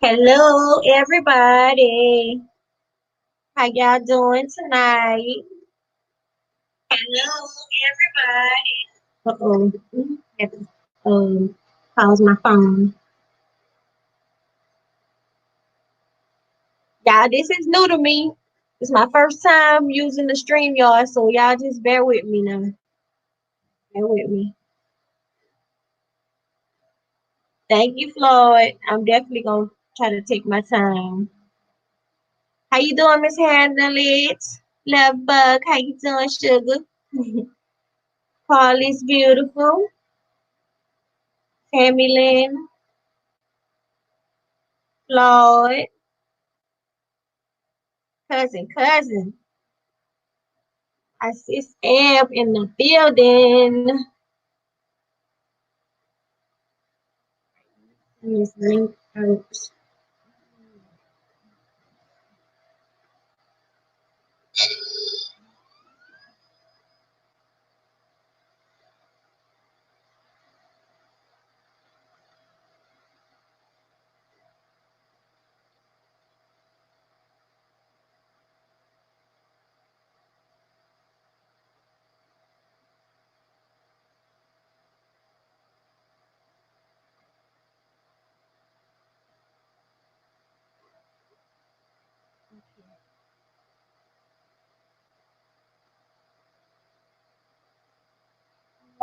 Hello, everybody. How y'all doing tonight? Hello, everybody. Uh-oh. Had to pause my phone. Y'all, this is new to me. It's my first time using the StreamYard, so y'all just bear with me now. Bear with me. Thank you, Floyd. I'm definitely gonna try to take my time. How you doing, Miss Handlet? Love Bug, how you doing, sugar? Carly's beautiful. Tammy Lynn, Floyd, cousin. I see Ab in the building. Miss Link Hurts.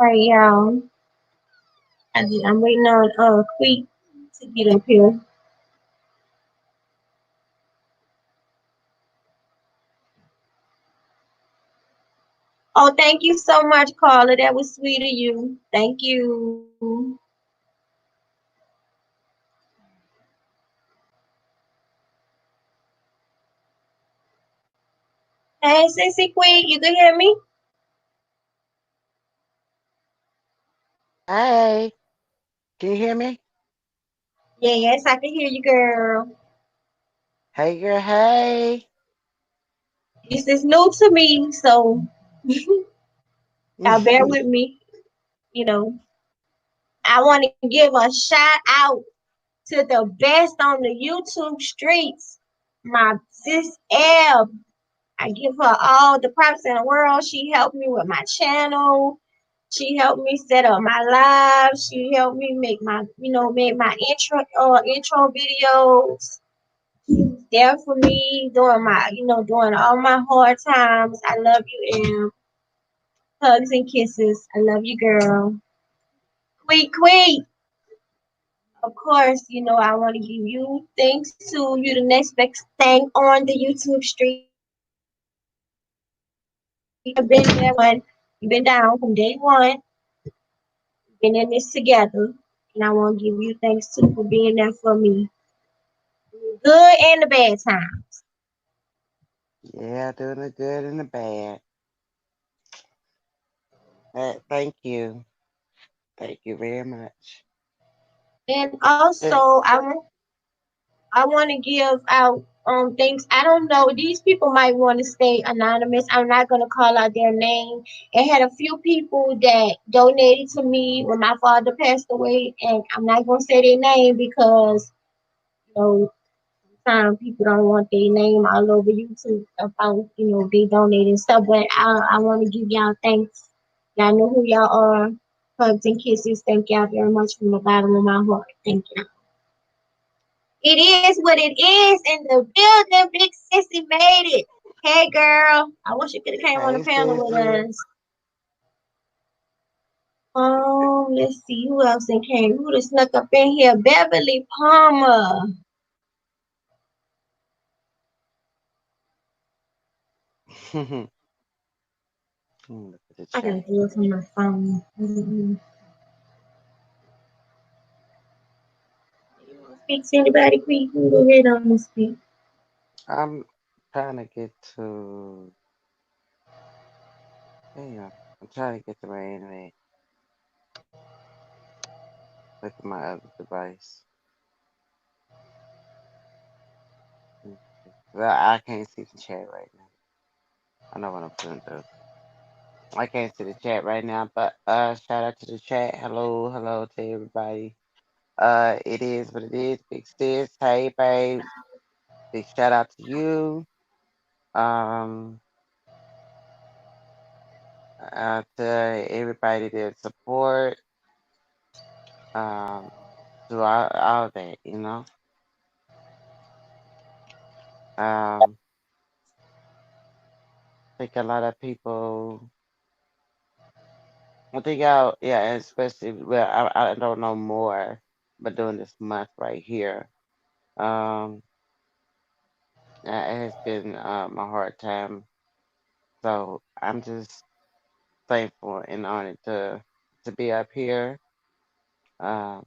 Right, y'all. I'm waiting on Quick to get up here. Oh, thank you so much, Carla. That was sweet of you. Thank you. Hey, Sissy Queen, you can hear me? Hey, can you hear me? Yes, I can hear you, girl. Hey, girl, hey. This is new to me, so y'all bear with me. You know, I want to give a shout out to the best on the YouTube streets, my sis Eb. I give her all the props in the world. She helped me with my channel. She helped me set up my live. She helped me make my intro videos. She's there for me during all my hard times. I love you, Em. Hugs and kisses. I love you, girl. Queek. Of course, I want to give you thanks to you, the next best thing on the YouTube streets. You've been there one. You've been down from day one. Been in this together. And I want to give you thanks too for being there for me. Good and the bad time. Yeah, doing the good and the bad. Thank you. Thank you very much. And Hey. also I want to give out things. I don't know. These people might want to stay anonymous. I'm not gonna call out their name. It had a few people that donated to me when my father passed away, and I'm not gonna say their name because you know sometimes people don't want their name all over YouTube about they donated stuff. But I want to give y'all thanks. Y'all know who y'all are. Hugs and kisses. Thank y'all very much from the bottom of my heart. Thank you. It is what it is in the building. Big Sissy made it. Hey, girl. I wish you could have came on the Hey, panel with sissy. us. Let's see who else came. Who done snuck up in here? Beverly Palmer. Look at the I gotta chat. do it from my phone. You want to speak to anybody, quick? You go ahead on and speak. I'm trying to get to. Damn, I'm trying to get to my internet with my other device. Well, I can't see the chat right now. I know what I'm gonna do. I can't see the chat right now, but shout out to the chat. Hello, hello to everybody. It is what it is. Big sis. Hey, babe. Big shout out to you. Um, to everybody that support. Um, to all that, you know. Um, I think a lot of people. I think yeah, especially well, I don't know more, but during this month right here, um, it has been a hard time. So I'm just thankful and honored to be up here, um,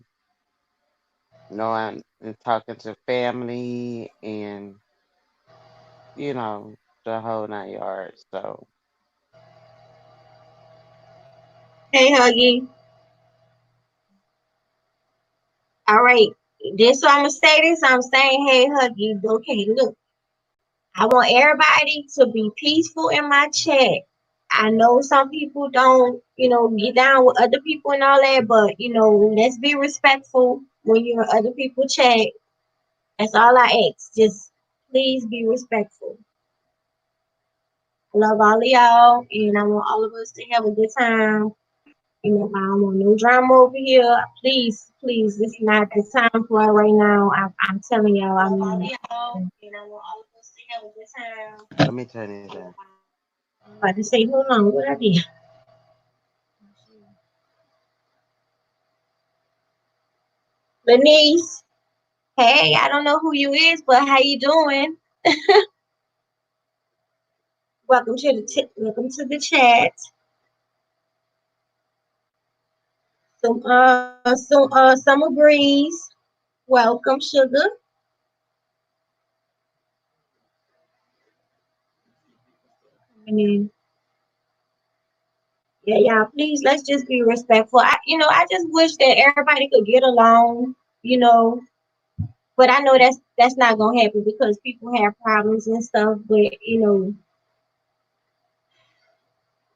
knowing and talking to family and you know the whole 9 yards. So Hey, Huggy. All right. This so I'm gonna say this. I'm saying, hey, Huggy. Okay, look. I want everybody to be peaceful in my chat. I know some people don't, get down with other people and all that, but let's be respectful when you're in other people's chat. That's all I ask. Just please be respectful. I love all of y'all, and I want all of us to have a good time. I don't want no drama over here. Please, please, this is not the time for it right now. I'm telling y'all, I mean, and I want all of us to have a good time. let me turn it down. I'm about to say, hold on, what I did? Lenise, hey, I don't know who you is, but how you doing? Welcome to the chat. Summer breeze. Welcome, sugar. And then, yeah, yeah. Please, let's just be respectful. I just wish that everybody could get along. You know, but I know that's not gonna happen because people have problems and stuff. But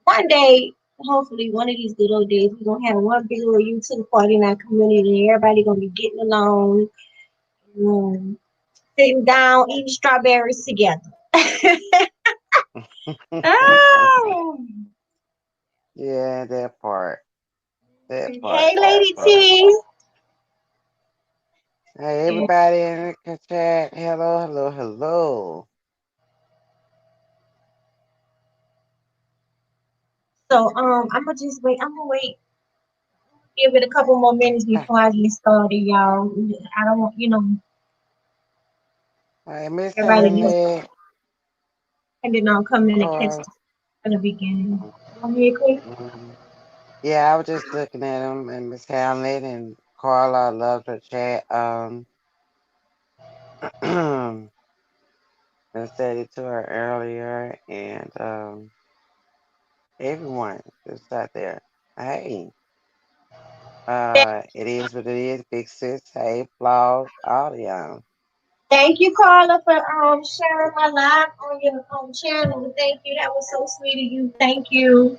one day, hopefully, one of these good old days, we're gonna have one big old YouTube party in our community, and everybody gonna be getting along, um, sitting down, eating strawberries together. Oh, Yeah, that part. That part. hey, That Lady part. T. Hey, Yeah. everybody in the chat. Hello, hello, hello. So I'm gonna just wait. I'm gonna wait. Give it a couple more minutes before I get started, y'all. I don't want Hey, Miss everybody just Heavenly. depending on coming to catch Cora. us in the beginning. Want me to quick? Mhm. Yeah, I was just looking at him and Miss Hamlet and Carla. I loved her chat. I said it to her earlier, and everyone that's out there. Hey, it is what it is. Big sis. Hey, flaws. All of y'all. Thank you, Carla, for sharing my live on your channel. Thank you. That was so sweet of you. Thank you.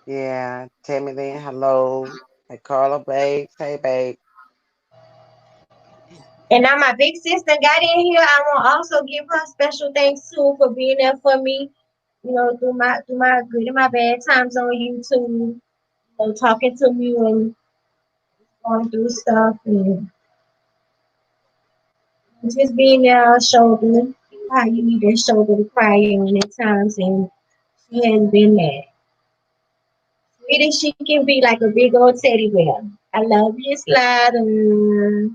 Yeah, Tammy Lynn. Hello. Hey, Carla, babe. Hey, babe. And now my big sister got in here. I want to also give her special thanks too for being there for me. Through my good and my bad times on YouTube. Talking to me and going through stuff and just being there, shoulder how you need that shoulder to cry on at times, and she has been there. Sweet as she can be, like a big old teddy bear. I love you, Slider.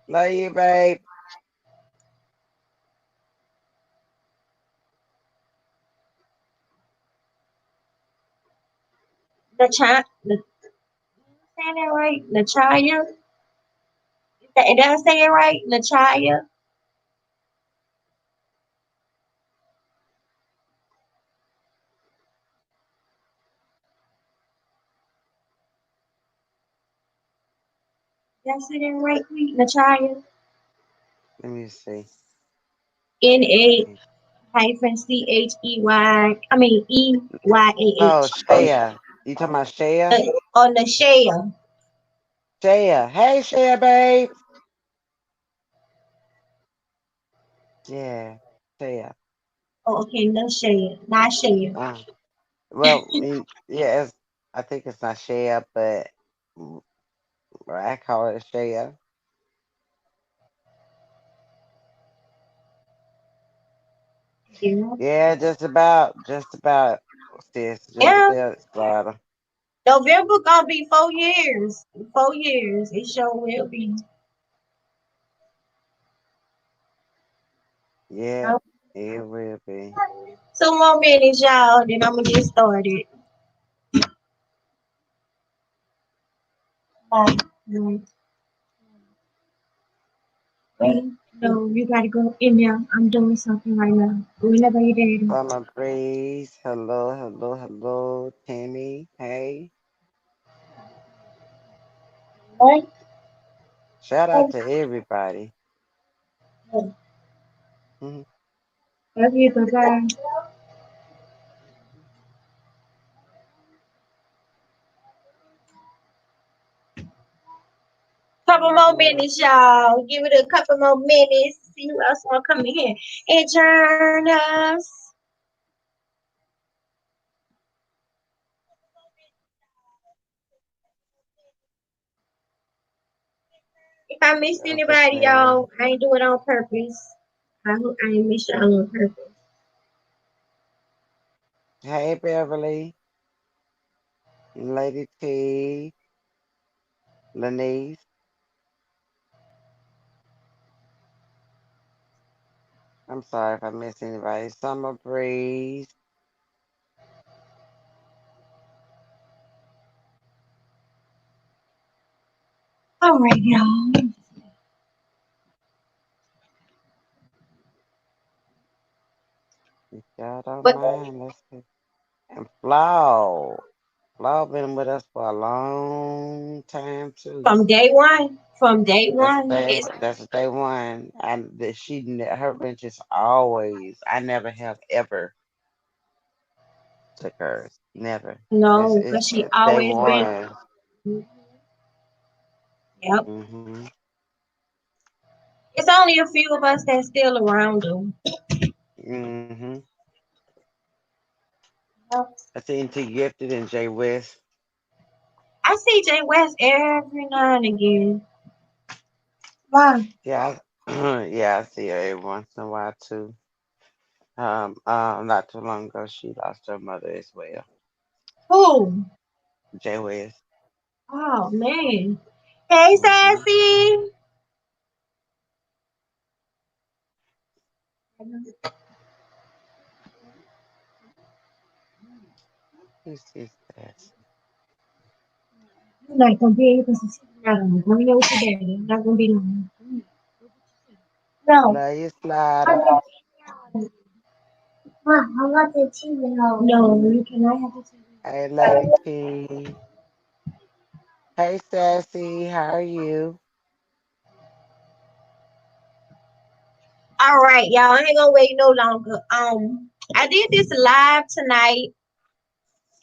Love you, babe. The child, saying that right? Lachaya. Did I say it right? Lachaya. Did I say that right? Lachaya. Let me see. N A Yeah. hyphen CHEY. I mean No, EYAH. Shaya. You talking about Shaya? On the share. Shaya. Hey, Shaya, babe. Yeah, Shaya. Oh, okay, no share, not share. Uh, well, yeah, I think it's not Shaya, but mm, I call it Shaya. Yeah. Yeah, just about, sis, just Yeah. about, Slider. November gonna be 4 years. 4 years. It sure will be. Yeah, Uh, it will be. Some more minutes, y'all, then I'm gonna get started. Right. Wait, no, you gotta go in there. I'm doing something right now. Whenever you're ready. Summer Breeze. Hello, hello, hello, Tammy. Hey. What? Shout out to everybody. Mhm. Love you, bye-bye. Couple more minutes, y'all. Give it a couple more minutes. See who else wanna come in here and join us. If I missed I'm just anybody, saying. y'all, I ain't do it on purpose. I hope I ain't miss y'all on purpose. Hey, Beverly, Lady T, Lanice. I'm sorry if I missed anybody. Summer Breeze. All right, y'all. If y'all don't But mind, let's see. And Flaw. Flaw been with us for a long time too. from day one, it's That's day one. And that her benches always. I never have ever took hers. Never. no, cause she It's day always been. one. Yep. Mhm. It's only a few of us that's still around though. Mhm. Yep. I seen T Gifted and Jay West. I see Jay West every now and again. Why? Yeah, yeah, I see her every once in a while too. Not too long ago, she lost her mother as well. Who? Jay West. Oh man. Hey, Mhm. Sassy. Who's this? That's You're not gonna be able to see that. I'm going over today. I'm not gonna be long. No. Love you, Slider. I want the TV now. No, you cannot have the TV. Hey, Lady T. Hey, Sassy. How are you? All right, y'all. I ain't gonna wait no longer. I did this live tonight,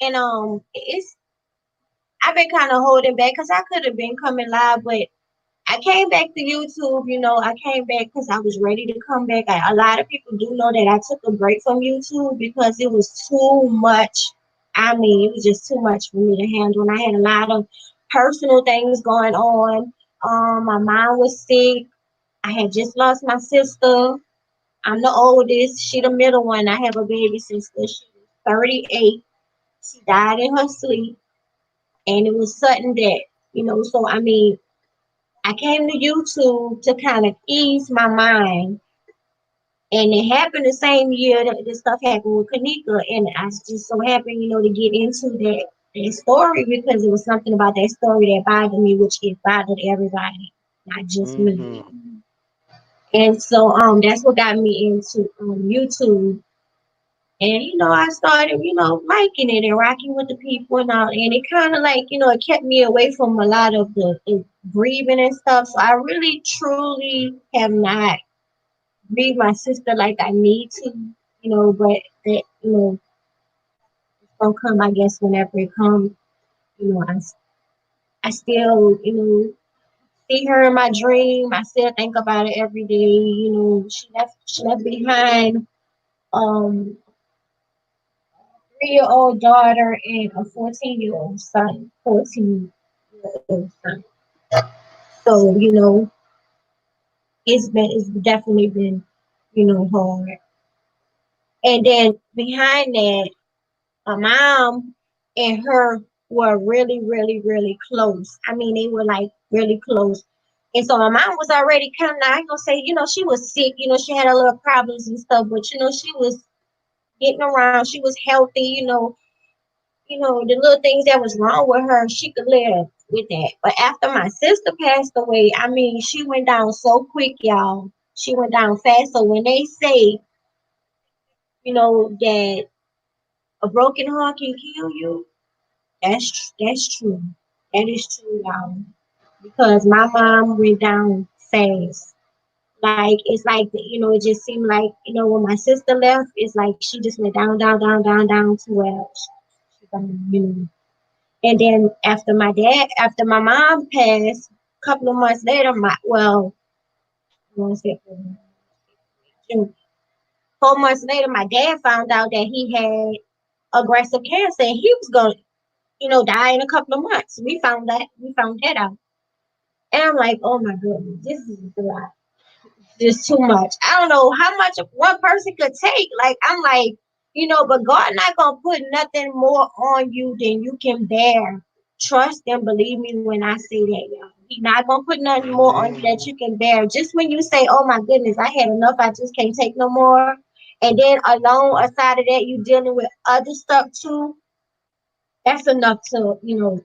and it's I've been kind of holding back because I could have been coming live, but I came back to YouTube. I came back because I was ready to come back. A lot of people do know that I took a break from YouTube because it was too much. I mean, it was just too much for me to handle, and I had a lot of personal things going on. My mom was sick. I had just lost my sister. I'm the oldest. She the middle one. I have a baby sister. She was 38. She died in her sleep, and it was sudden death. So I mean, I came to YouTube to kind of ease my mind, and it happened the same year that this stuff happened with Kanika, and I was just so happy, to get into that story because it was something about that story that bothered me, which it bothered everybody, not just me. Mm-hmm. And so that's what got me into YouTube. And I started, liking it and rocking with the people and all. And it kind of like, it kept me away from a lot of the grieving and stuff. So I really, truly have not grieved my sister like I need to. but that, it's gonna come, I guess, whenever it comes. You know, I still, see her in my dream. I still think about it every day. She left behind um 3-year-old daughter and a 14-year-old son, 14-year-old son. So, it's definitely been, hard. And then behind that, my mom and her were really, really, really close. I mean, they were like really close. And so my mom was already kind of, I ain't gonna say, she was sick, she had a little problems and stuff, but she was getting around, she was healthy, the little things that was wrong with her, she could live with that. But after my sister passed away, I mean, she went down so quick, y'all. She went down fast. So when they say, that a broken heart can kill you, that's true. That is true, y'all. Because my mom went down fast. Like it's like it just seemed like when my sister left, it's like she just went down, down, down, down, down to where she gone. And then after my mom passed, a couple of months later, I want to say 4 months, 4 months later, my dad found out that he had aggressive cancer and he was gonna, die in a couple of months. We found that out. And I'm like, oh my goodness, this is a lot. Just too much. I don't know how much one person could take. Like I'm like, but God not gonna put nothing more on you than you can bear. Trust and believe me when I say that, y'all. He not gonna put nothing more on you that Amen. you can bear. Just when you say, "Oh my goodness, I had enough. I just can't take no more," and then alone aside of that, you dealing with other stuff too. That's enough to, whew,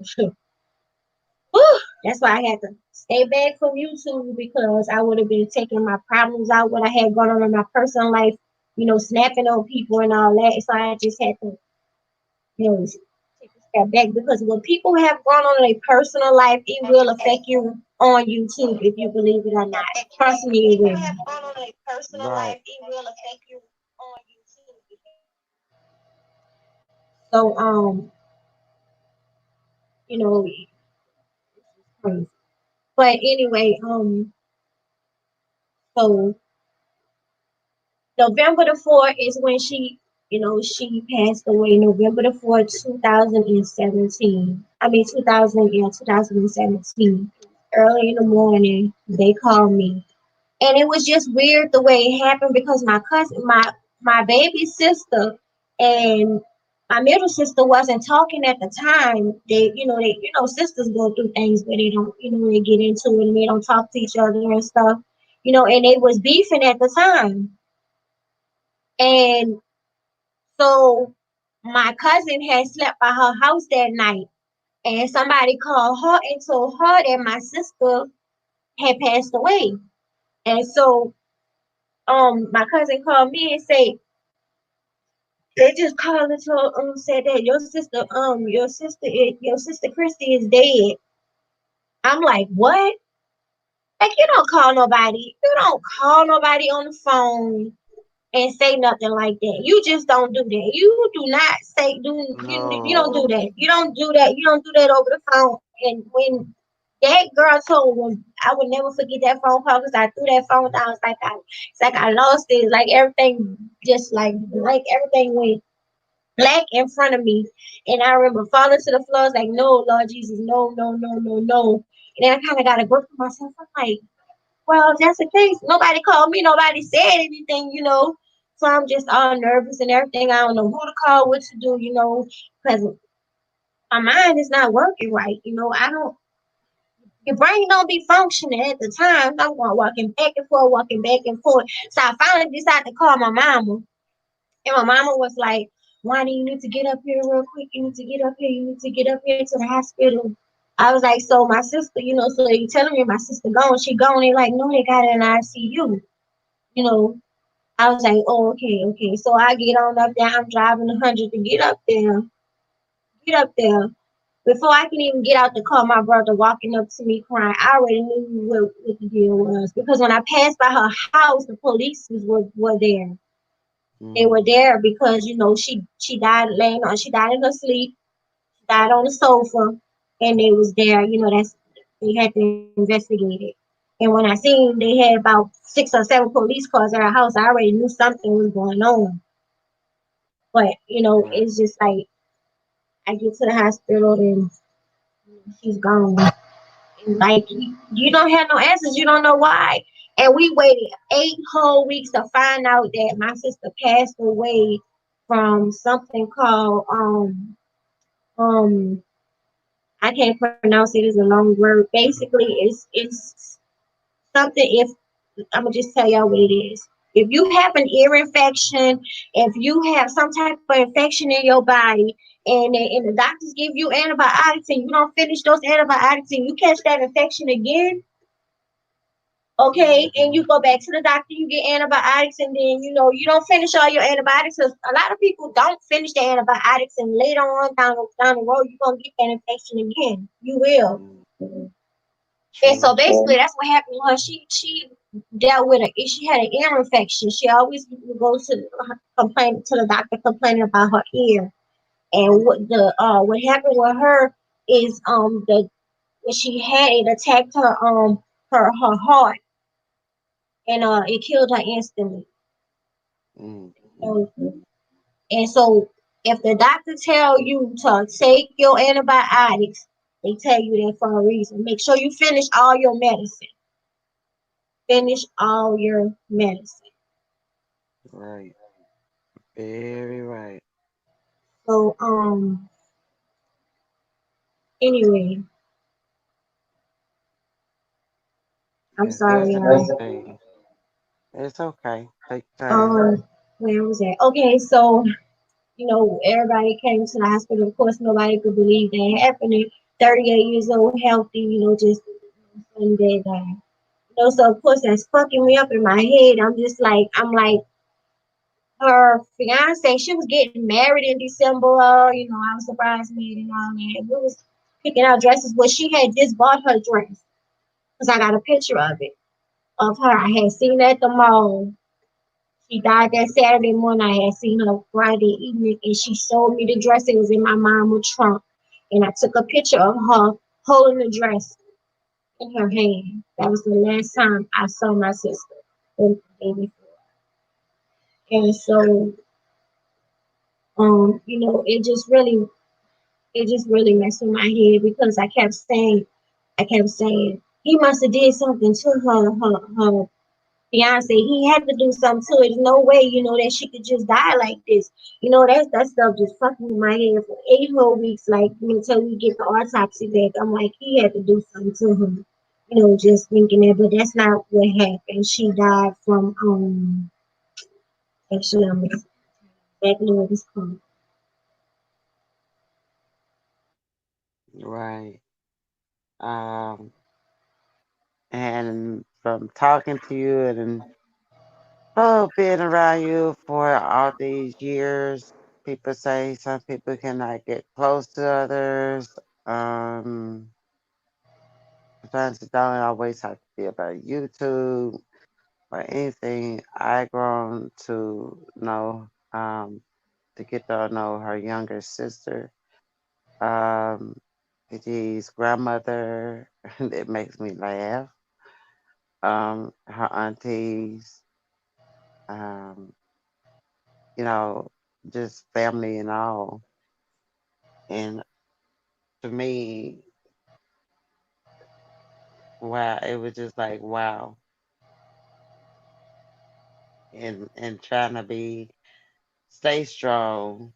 that's why I had to stay back from YouTube because I would have been taking my problems out, what I had going on in my personal life, snapping on people and all that. So I just had to, take a step back because what people have going on in their personal life, it will affect you on YouTube if you believe it or not. Trust me, it will. Right. So, crazy. But anyway, so November the 4th is when she passed away. November the 4th, 2017. I mean, 2017. Early in the morning, they called me. And it was just weird the way it happened because my baby sister and my middle sister wasn't talking at the time. Sisters go through things where they don't, they get into it and they don't talk to each other and stuff. And they was beefing at the time. And so my cousin had slept by her house that night, and somebody called her and told her that my sister had passed away. And so, my cousin called me and said they just called and told said that your sister Christy is dead. I'm like, what? Like you don't call nobody. You don't call nobody on the phone and say nothing like that. You just don't do that. You do not say do you don't do No. that. You don't do that. You don't do that over the phone. And when that girl told me, I would never forget that phone call because I threw that phone down. It's like I lost it. It's like everything just like everything went black in front of me. And I remember falling to the floor. I was like, no, Lord Jesus, no, no, no, no, no. And then I kind of got a grip for myself. I'm like, well, if that's the case, nobody called me, nobody said anything. So I'm just all nervous and everything. I don't know who to call, what to do, because my mind is not working right. I don't, your brain don't be functioning at the time. I'm going walking back and forth, walking back and forth. So I finally decided to call my mama. And my mama was like, Wanda, you need to get up here real quick. You need to get up here. You need to get up here to the hospital. I was like, so my sister, so you telling me my sister gone, she gone. They like, no, they got her in ICU. You know, I was like, oh, okay, okay. So I get on up there. I'm driving 100 to get up there. Get up there. Before I can even get out the car, my brother walking up to me crying. I already knew what the deal was because when I passed by her house, the police were there. They were Mm. there because she died she died in her sleep, she died on the sofa, and they was there. They had to investigate it. And when I seen they had about 6 or 7 police cars at our house, I already knew something was going on. But Right. it's just like I get to the hospital and she's gone. And like you don't have no answers. You don't know why. And we waited 8 whole weeks to find out that my sister passed away from something called um I can't pronounce it. It's a long word. Basically, it's something. If I'm gonna just tell y'all what it is. If you have an ear infection, if you have some type of infection in your body, and the doctors give you antibiotics and you don't finish those antibiotics and you catch that infection again, okay, and you Mm-hmm. go back to the doctor, you get antibiotics, and then you don't finish all your antibiotics. 'Cause a lot of people don't finish the antibiotics, and later on down the road, you're gonna get that infection again. You will. Mm. And so True. basically, that's what happened with her. She dealt with she had an ear infection. She always would go to complain to the doctor, complaining about her ear. And what happened with her is the when she had it attacked her heart, and it killed her instantly. Mm. And, and so if the doctor tell you to take your antibiotics, they tell you that for a reason. Make sure you finish all your medicine. Finish all your medicine. Right. Very right. So anyway, I'm Yes, that's sorry, a big y'all. thing. It's okay. Take time. Um where was that? Okay, so everybody came to the hospital. Of course, nobody could believe that happening. 38 years old, healthy, just one day died. So of course that's fucking me up in my head. I'm like, her fiance, she was getting married in December. I was surprised me and all that. We was picking out dresses, but she had just bought her dress because I got a picture of it of her. I had seen her at the mall. She died that Saturday morning. I had seen her Friday evening, and she showed me the dress. It was in my mama's trunk, and I took a picture of her holding the dress in her hand. That was the last time I saw my sister. The day before. And so, it just really messed with my head because I kept saying, he must have did something to her fiance. He had to do something to it. There's no way, that she could just die like this. That stuff just fucking with my head for 8 whole weeks. Like, until we get the autopsy back, I'm like, he had to do something to her. Just thinking that, but that's not what happened. She died from actually, I'm exactly what it's called. Right. Um, and from talking to you and being around you for all these years, people say some people cannot get close to others. Um, Sometimes it don't always have to be about YouTube or anything. I grown to know, to get to know her younger sister, um, Gigi's grandmother. It makes me laugh. Her aunties, um, you know, just family and all. And to me, wow, it was just like wow, and trying to be stay strong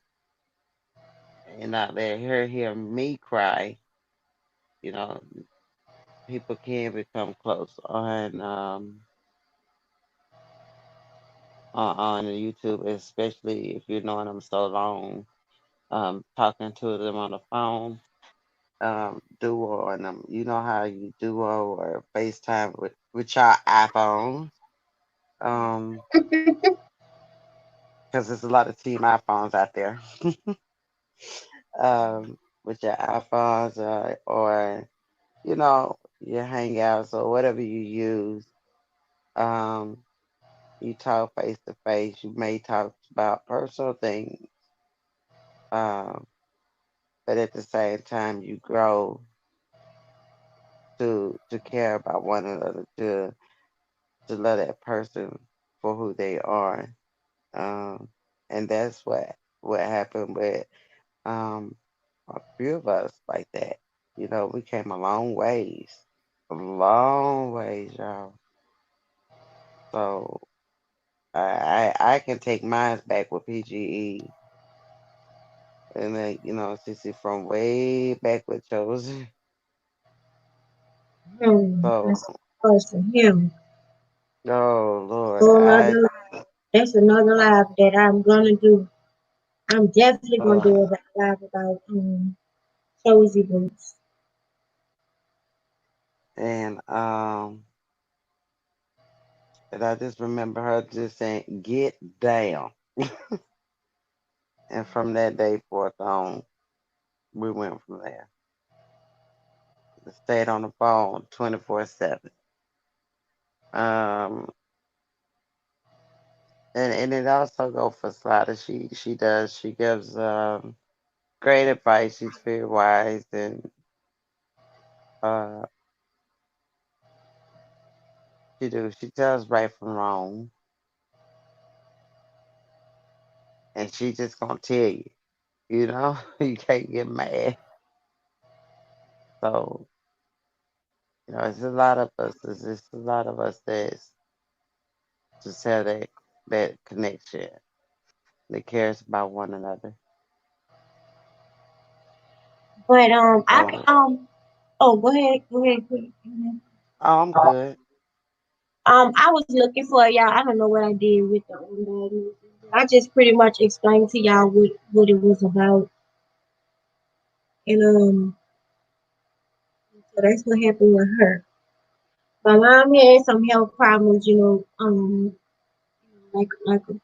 and not let her hear me cry. You know, people can become close on YouTube, especially if you're knowing them so long. Talking to them on the phone, duo on them. You know how you duo or FaceTime with your iPhones. Um, because there's a lot of team iPhones out there. With your iPhones or your Hangouts or whatever you use. Um, You talk face to face. You may talk about personal things, um, but at the same time, you grow to care about one another, to love that person for who they are. Um, and that's what happened with um a few of us like that. You know, we came a long ways, y'all. So I can take mine back with PGE, and then CC from way back with Chosen. That's So, close to him. oh Lord, So that's another live that I'm gonna do. I'm definitely gonna do uh, a live about cozy boots. and and I just remember her just saying, "Get down," and from that day forth on, we went from there. Stayed on the phone 24/7. Um, and it also go for Slaughter. She gives great advice. She's very wise, and uh she tells right from wrong, and she just gonna tell you. You know, you can't get mad. So it's a lot of us. There's just a lot of us that just have that connection that cares about one another. But So, oh, go ahead, go ahead, quick. oh, I'm good. I was looking for y'all. I don't know what I did with the diagnosis. I just pretty much explained to y'all what it was about, and so that's what happened with her. My mom had some health problems, like a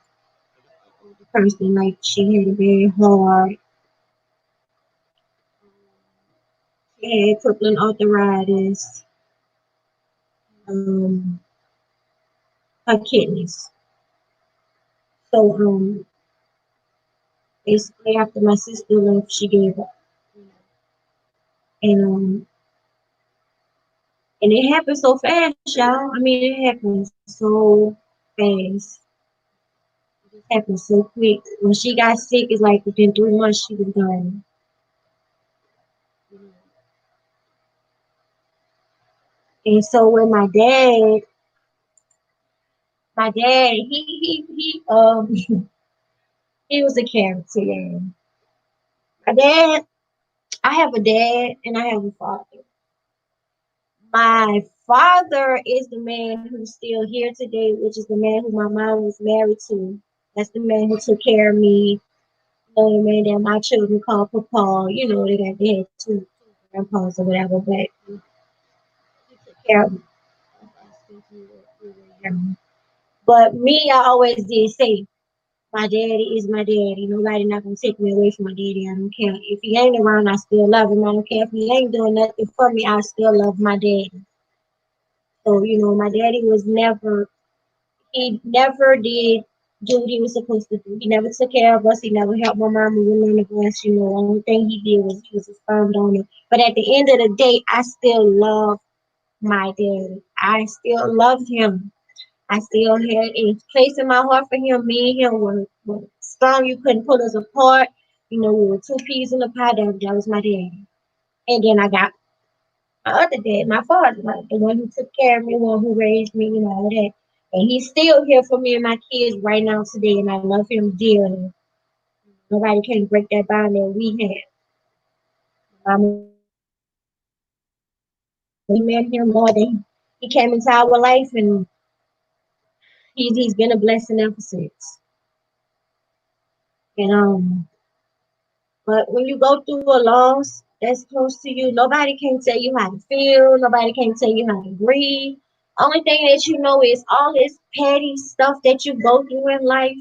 person, like she had a very hard, she had crippling arthritis, um, her kidneys. So basically after my sister left, she gave up, and it happened so fast, y'all. I mean, it happened so fast. It happened so quick. When she got sick, it's like within 3 months she was gone. And so when my dad, he was a character. Yeah. My dad, I have a dad and I have a father. My father is the man who's still here today, which is the man who my mom was married to. That's the man who took care of me. The man that my children call Papa. They had two grandpas or whatever, but he took care of me. Since we were young. But me, I always did say, my daddy is my daddy. Nobody not gonna take me away from my daddy. I don't care. If he ain't around, I still love him. I don't care if he ain't doing nothing for me, I still love my daddy. So, my daddy was never, he never did do what he was supposed to do. He never took care of us. He never helped my mama with none of us. The only thing he did was he was a sperm donor. But at the end of the day, I still love my daddy. I still loved him. I still had a place in my heart for him. Me and him were strong. You couldn't pull us apart. We were two peas in a pod. That was my daddy. And then I got my other dad, my father, like the one who took care of me, the one who raised me, all that. And he's still here for me and my kids right now today, and I love him dearly. Nobody can break that bond that we had. Mama met him, Lord, and he came into our life, and he's been a blessing ever since. And but when you go through a loss that's close to you, nobody can tell you how to feel. Nobody can tell you how to grieve. Only thing that you know is all this petty stuff that you go through in life.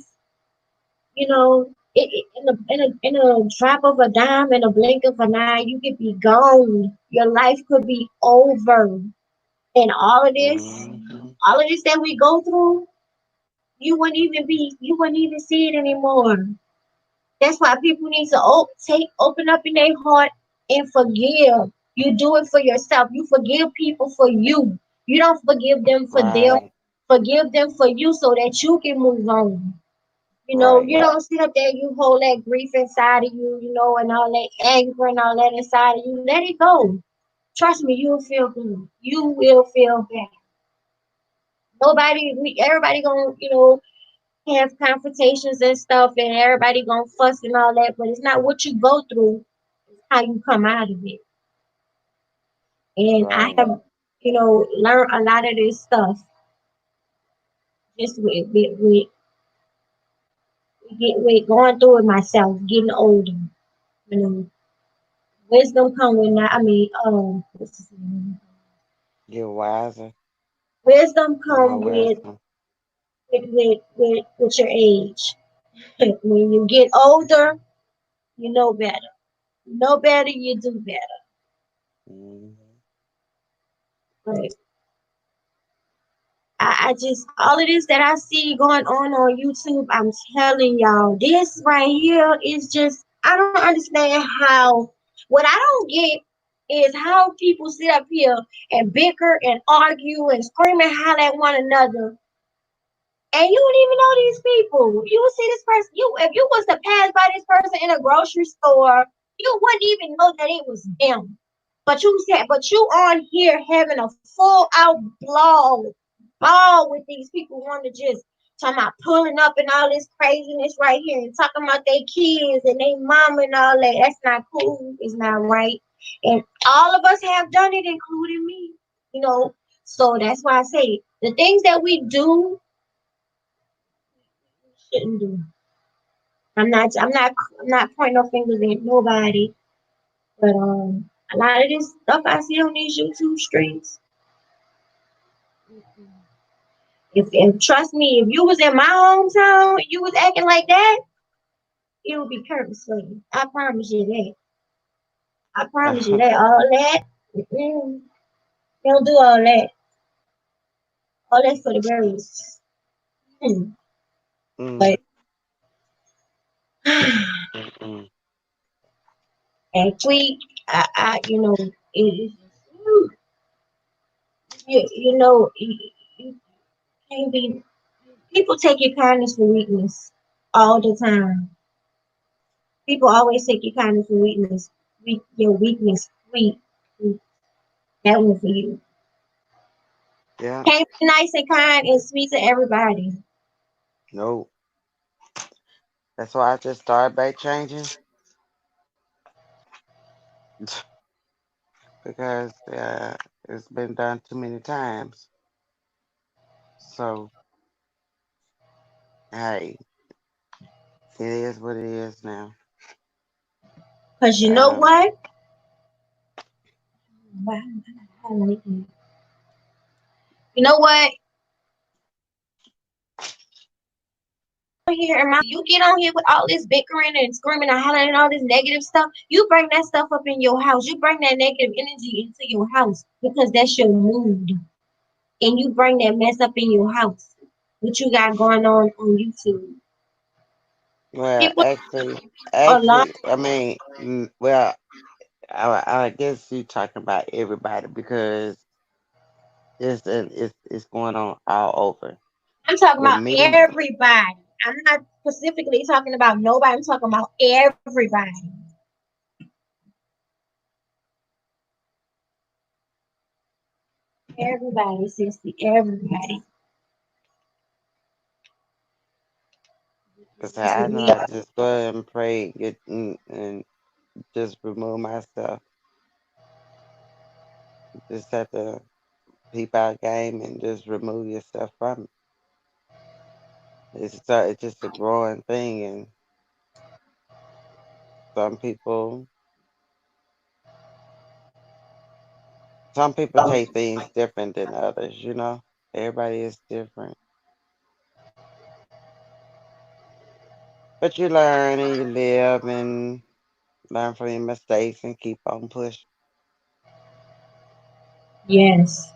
In a drop of a dime, in a blink of an eye, you could be gone. Your life could be over. And Hmm. all of this that we go through, you wouldn't even see it anymore. That's why people need to open up in their heart and forgive. You do it for yourself. You forgive people for you. You don't forgive them for them. Right. Forgive them for you so that you can move on. You Right. don't sit up there, you hold that grief inside of you, and all that anger and all that inside of you. Let it go. Trust me, you'll feel good. You will feel better. Everybody gonna, have confrontations and stuff, and everybody gonna fuss and all that, but it's not what you go through, it's how you come out of it. And I Right. have, learned a lot of this stuff just with going through it myself, getting older. You know, wisdom come with not, I mean, what's his name? Get wiser. Wisdom More come wisdom. with your age. When you get older, you know better. You know better, you do better. Hmm. But I just all of this that I see going on YouTube, I'm telling y'all, this right here is just I don't understand how. What I don't get is how people sit up here and bicker and argue and scream and holler at one another, and you don't even know these people. You would see this person. If you was to pass by this person in a grocery store, you wouldn't even know that it was them. But you on here having a full out ball with these people want to just talking about pulling up and all this craziness right here and talking about their kids and their mom and all that. That's not cool. It's not right. And all of us have done it, including me. You know, so that's why I say the things that we do shouldn't do. I'm not pointing no fingers at nobody, but a lot of this stuff I see on these YouTube streets. If trust me, if you was in my hometown, you was acting like that, it would be curtain slaying. I promise you that. I promise you that. All that, don't do all that. All that's for the birds. Mm. Mm, But mm, and we, it, you can't be. People take your kindness for weakness all the time. People always take your kindness for weakness. Your weakness, weak. That one for you. yeah. Can't be nice and kind and sweet to everybody. No. That's why I just started back changing because it's been done too many times. So, hey, it is what it is now. Cause you know Um, what? Wow, I like it. You know what? You get on here with all this bickering and screaming and hollering and all this negative stuff. You bring that stuff up in your house. You bring that negative energy into your house because that's your mood, and you bring that mess up in your house. What you got going on YouTube? well, People are lying. I mean, well, I guess you talking about everybody because it's going on all over. I'm talking With about me, everybody. I'm not specifically talking about nobody. I'm talking about everybody. Everybody, sissy, everybody. cause That's I what know we I are. just go ahead and pray, and just remove myself. Just have to peep out game and just remove yourself from it. It's just a growing thing, and some people some people take things different than others. Everybody is different, but you learn and you live and learn from your mistakes and keep on pushing. Yes,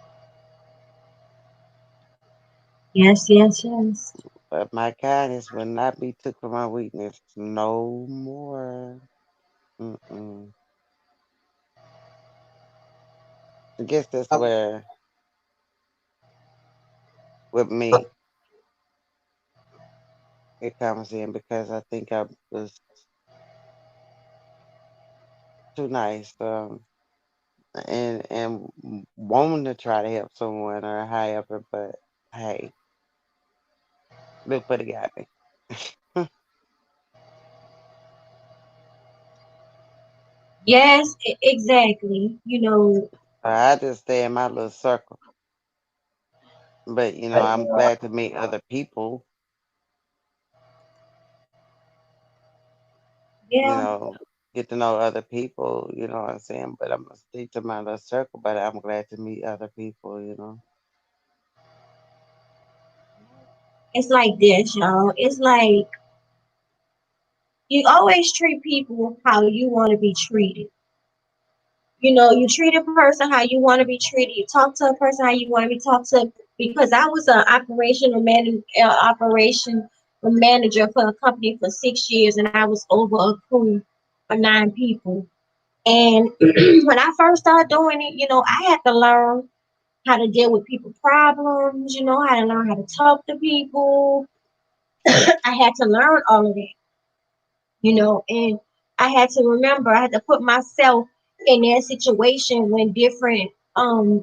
yes, yes, yes. But my kindness will not be took for my weakness no more. Mm-mm. I guess that's where with me it comes in because I think I was too nice. And wanting to try to help someone or however, but hey, look what it got me. Yes, exactly. I just stay in my little circle. But I'm glad to meet other people, you Yeah, know, get to know other people, you know what I'm saying? But I'm gonna stick to my little circle, but I'm glad to meet other people. it's like this, y'all. It's like you always treat people how you want to be treated. You treat a person how you want to be treated. You talk to a person how you want to be talked to. Because I was an operation manager for a company for 6 years, and I was over a crew of 9 people. And when I first started doing it, I had to learn how to deal with people problems. How to learn how to talk to people. I had to learn all of that. And I had to remember, I had to put myself in that situation when different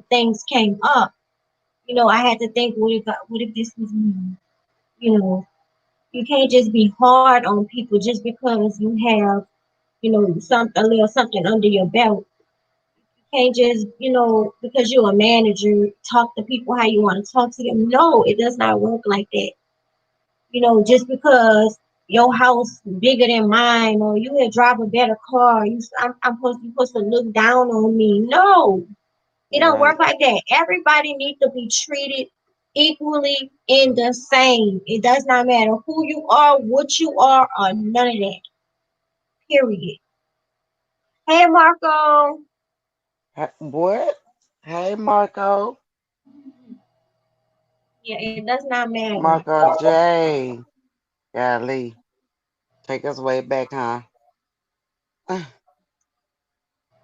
things came up. I had to think, what if this was me? You know, you can't just be hard on people just because you have, a little something under your belt. You can't just, because you're a manager, talk to people how you want to talk to them. No, it does not work like that. Just because your house bigger than mine or you had drive a better car, you supposed to look down on me. No, it don't work Right. like that. Everybody needs to be treated equally in the same. It does not matter who you are, what you are, or none of that. Period. Hey Marco. What? Hey, Marco. Yeah, it does not matter. Marco J. Golly. Take us way back, huh?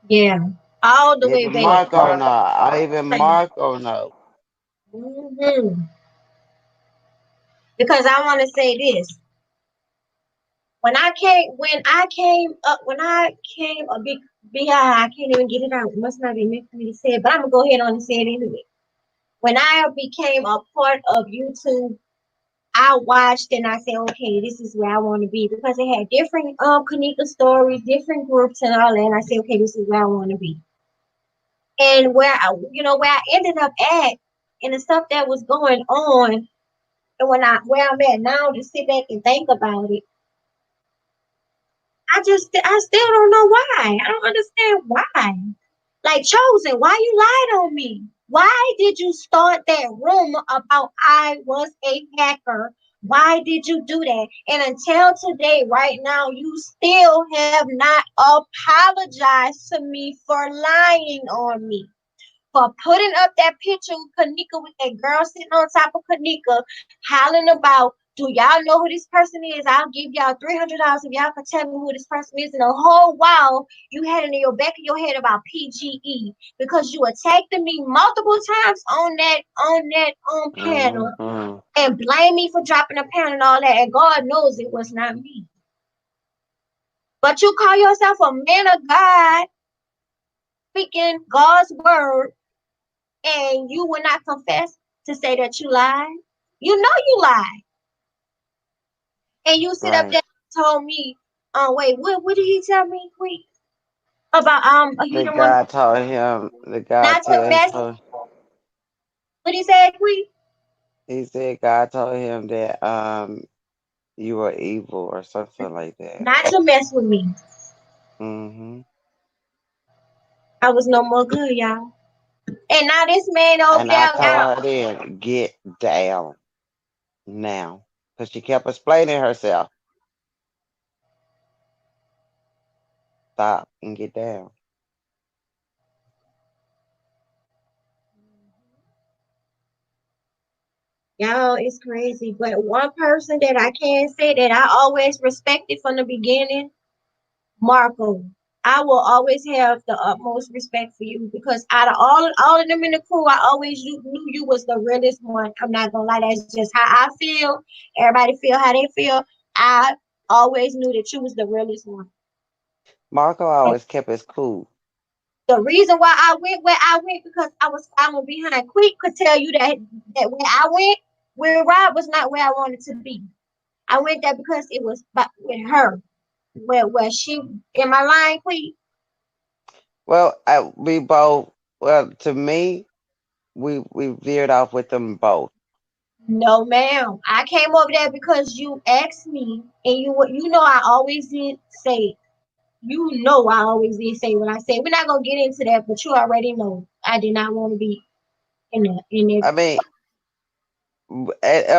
Yeah, all the way Even back. Marco know. Even Marco know. hmm Because I want to say this. When I came a big I can't even get it out. It must not be meant for me to say it, but I'm gonna go ahead on and say it anyway. When I became a part of YouTube, I watched and I said, okay, this is where I want to be because it had different Kanika stories, different groups and all that. And I said, okay, this is where I want to be. And where I ended up at and the stuff that was going on, and where I'm at now to sit back and think about it, I still don't know why. I don't understand why. Like Chosen, why you lied on me? Why did you start that rumor about I was a hacker? Why did you do that? And until today, right now, you still have not apologized to me for lying on me, for putting up that picture of Kanika with that girl sitting on top of Kanika, hollering about, do y'all know who this person is? I'll give y'all $300 if y'all can tell me who this person is. And the whole while you had it in your back of your head about PGE because you attacked me multiple times on that panel Mm-hmm. and blame me for dropping a panel and all that. And God knows it was not me. But you call yourself a man of God, speaking God's word, and you will not confess to say that you lied. You know you lied. And you sit up Right. there and told me, wait, what did he tell me, Queen? About he The don't want God told him, the God not to tell, mess. told, What he said, Queen? he said God told him that you were evil or something like that. Not to mess with me. Mm-hmm. I was no more good, y'all. And now this man over And I there told got her then, get down now. Because she kept explaining herself. Stop and get down. Y'all, it's crazy. But one person that I can say that I always respected from the beginning, Marco. I will always have the utmost respect for you because out of all of them in the crew, I always knew you was the realest one. I'm not gonna lie, that's just how I feel. Everybody feel how they feel. I always knew that you was the realest one. Marco always kept his cool. The reason why I went where I went because I was following behind. Quick could tell you that where I went, where Rob was not where I wanted to be. I went there because it was with her. Where she in my line, Quick. We both. Well, to me, we veered off with them both. No, ma'am. I came over there because you asked me, and you know I always did say. You know I always did say what I said. We're not gonna get into that, but you already know I did not want to be in that. I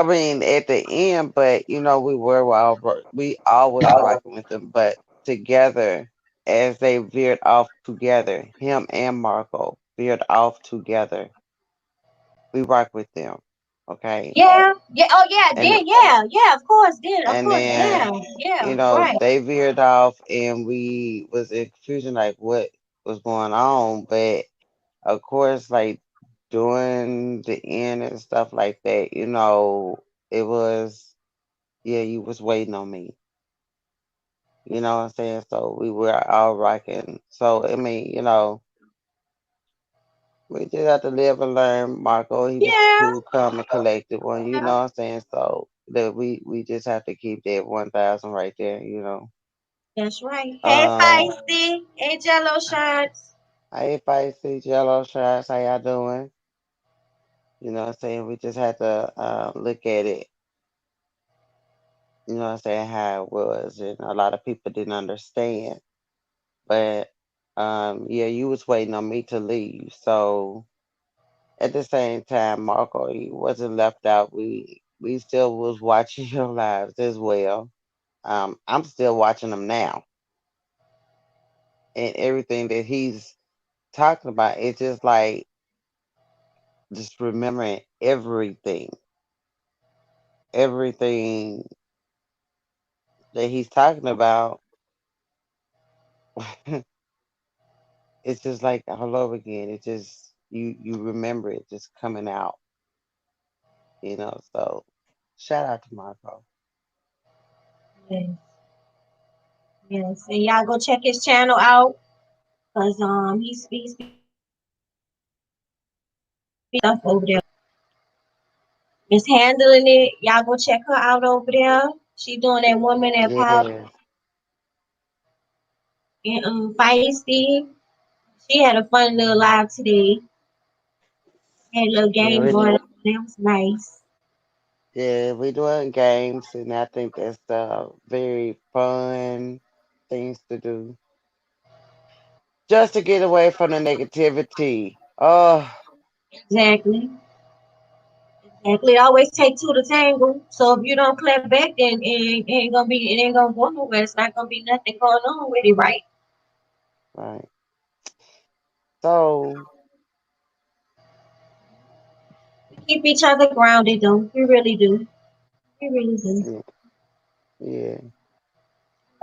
mean, at the end, but we all was rocking with them, but together as they veered off together, him and Marco veered off together. We rock with them, okay, Yeah, yeah, oh yeah, and then yeah, of and course, then yeah, right. they veered off, and we was in confusion like what was going on, but of course, like during the end and stuff like that, it was yeah, you was waiting on me. You know what I'm saying? So we were all rocking. So I mean, we just have to live and learn. Marco, he was Yeah, cool, calm, and collected one. You yeah, know what I'm saying? So that we just have to keep that 1,000 right there. that's right. Hey, Um, Feisty, hey, Jello shots. hey, Feisty, Jello shots, how y'all doing? You know what I'm saying? We just had to look at it. You know what I'm saying? How it was, and a lot of people didn't understand. But yeah, you was waiting on me to leave, so. At the same time, Marco, you wasn't left out. We still was watching your lives as well. I'm still watching them now, and everything that he's talking about, it's just like just remembering everything that he's talking about. It's just like all over again. It just you remember it just coming out. So shout out to Marco. Yes, yes, and y'all go check his channel out, cause he speaks stuff over there. Is handling it. Y'all go check her out over there. She doing that woman at power Yes, and feisty. She had a fun little live today. Had a little yeah, game going on. That was nice. we doing games, and I think that's very fun things to do just to get away from the negativity. Oh, Exactly. Exactly. It always take two to tangle. So if you don't clap back, then it ain't gonna go nowhere. It's not gonna be nothing going on with it, right? right. So, Keep each other grounded, though. We really do. We really do. yeah, yeah,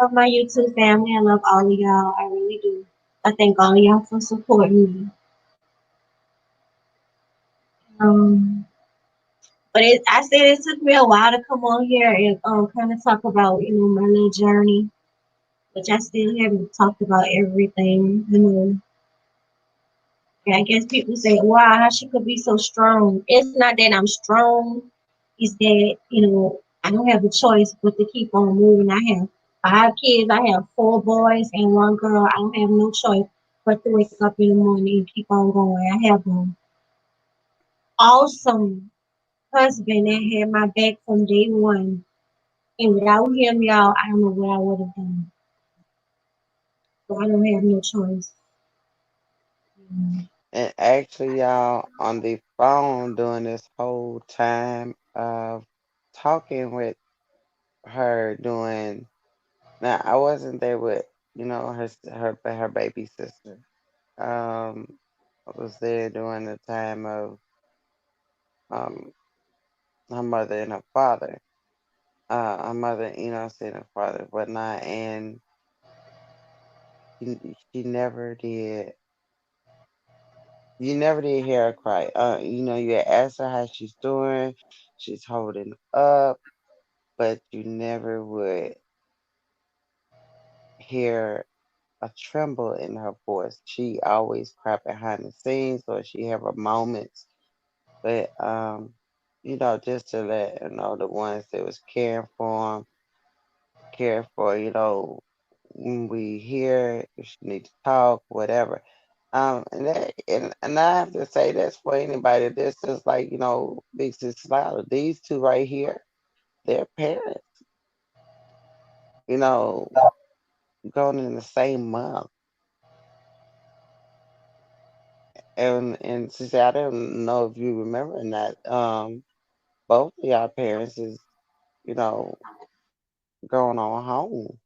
Love my YouTube family. I love all of y'all. I really do. I thank all of y'all for supporting me. Um, but I said it took me a while to come on here and kind of talk about my little journey, which I still haven't talked about everything. And I guess people say, "Wow, how she could be so strong?" It's not that I'm strong; it's that I don't have a choice but to keep on moving. I have 5 kids. I have 4 boys and 1 girl. I don't have no choice but to wake up in the morning and keep on going. I have an awesome husband that had my back from day one. And without him, y'all, I don't know what I would have done. So I don't have no choice. and actually, y'all on the phone during this whole time of talking with her doing. Now, I wasn't there with her baby sister. I was there during the time of um her mother and her father. Her mother, said her father, whatnot, and she never did. You never did hear her cry. You had asked her how she's doing. She's holding up, but you never would hear a tremble in her voice. She always cried behind the scenes, or she have her moments. But just to let her know the ones that was caring for him, care for, when we hear if she need to talk, whatever. And I have to say that's for anybody that's just like, Big Sis Slider. These two right here, their parents, you know, going in the same month. And Sister, I don't know if you remember that. Both of y'all parents is, you know, going on home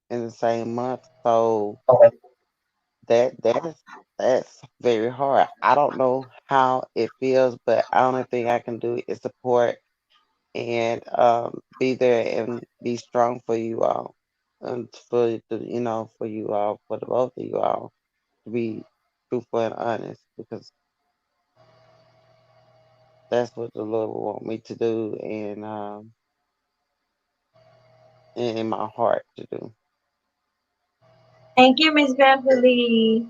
in the same month. So that's very hard. I don't know how it feels, but the only thing I can do is support and be there and be strong for you all, and for you all, for the both of you all, to be truthful and honest, because that's what the Lord will want me to do, and in my heart to do. Thank you, Miss Beverly.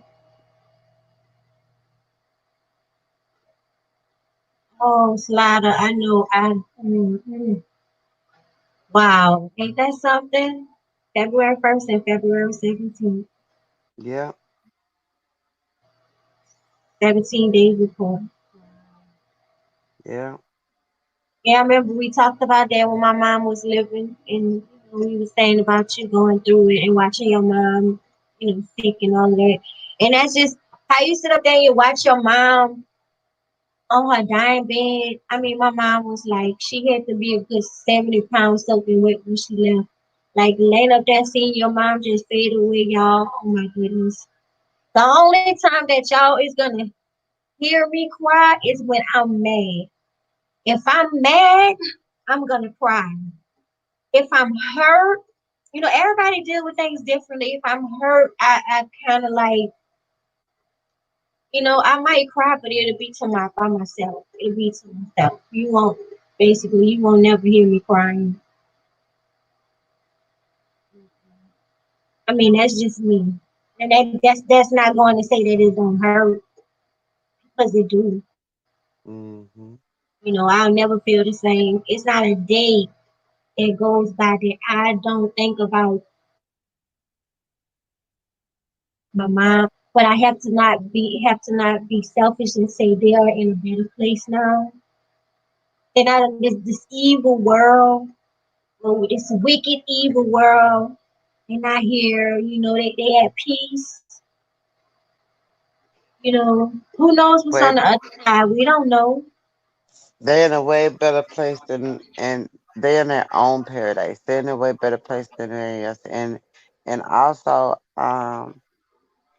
Oh, Slider, I know. Wow, ain't that something? February 1st and February 17th, Yeah, 17 days before. yeah, Yeah, I remember we talked about that when my mom was living, and we were saying about you going through it and watching your mom, sick and all that. And that's just how you sit up there and you watch your mom on her dying bed. I mean, my mom was like, she had to be a good 70 pounds soaking wet when she left. Like, laying up there seeing your mom just fade away, y'all. Oh my goodness. The only time that y'all is gonna hear me cry is when I'm mad. If I'm mad, I'm gonna cry. If I'm hurt, everybody deal with things differently. If I'm hurt, I kind of like, I might cry, but it'll be to my by myself. It'll be to myself. You won't never hear me crying. I mean, that's just me, and that's not going to say that it don't hurt because it do. hmm I'll never feel the same. It's not a day that goes by that I don't think about my mom. But I have to not be selfish and say they are in a better place now. They're not in this evil world, this wicked evil world. They're not here, they at peace. Who knows what's on Way the other side? We don't know. they're in a way better place than, and they're in their own paradise. They're in a way better place than any else, and also,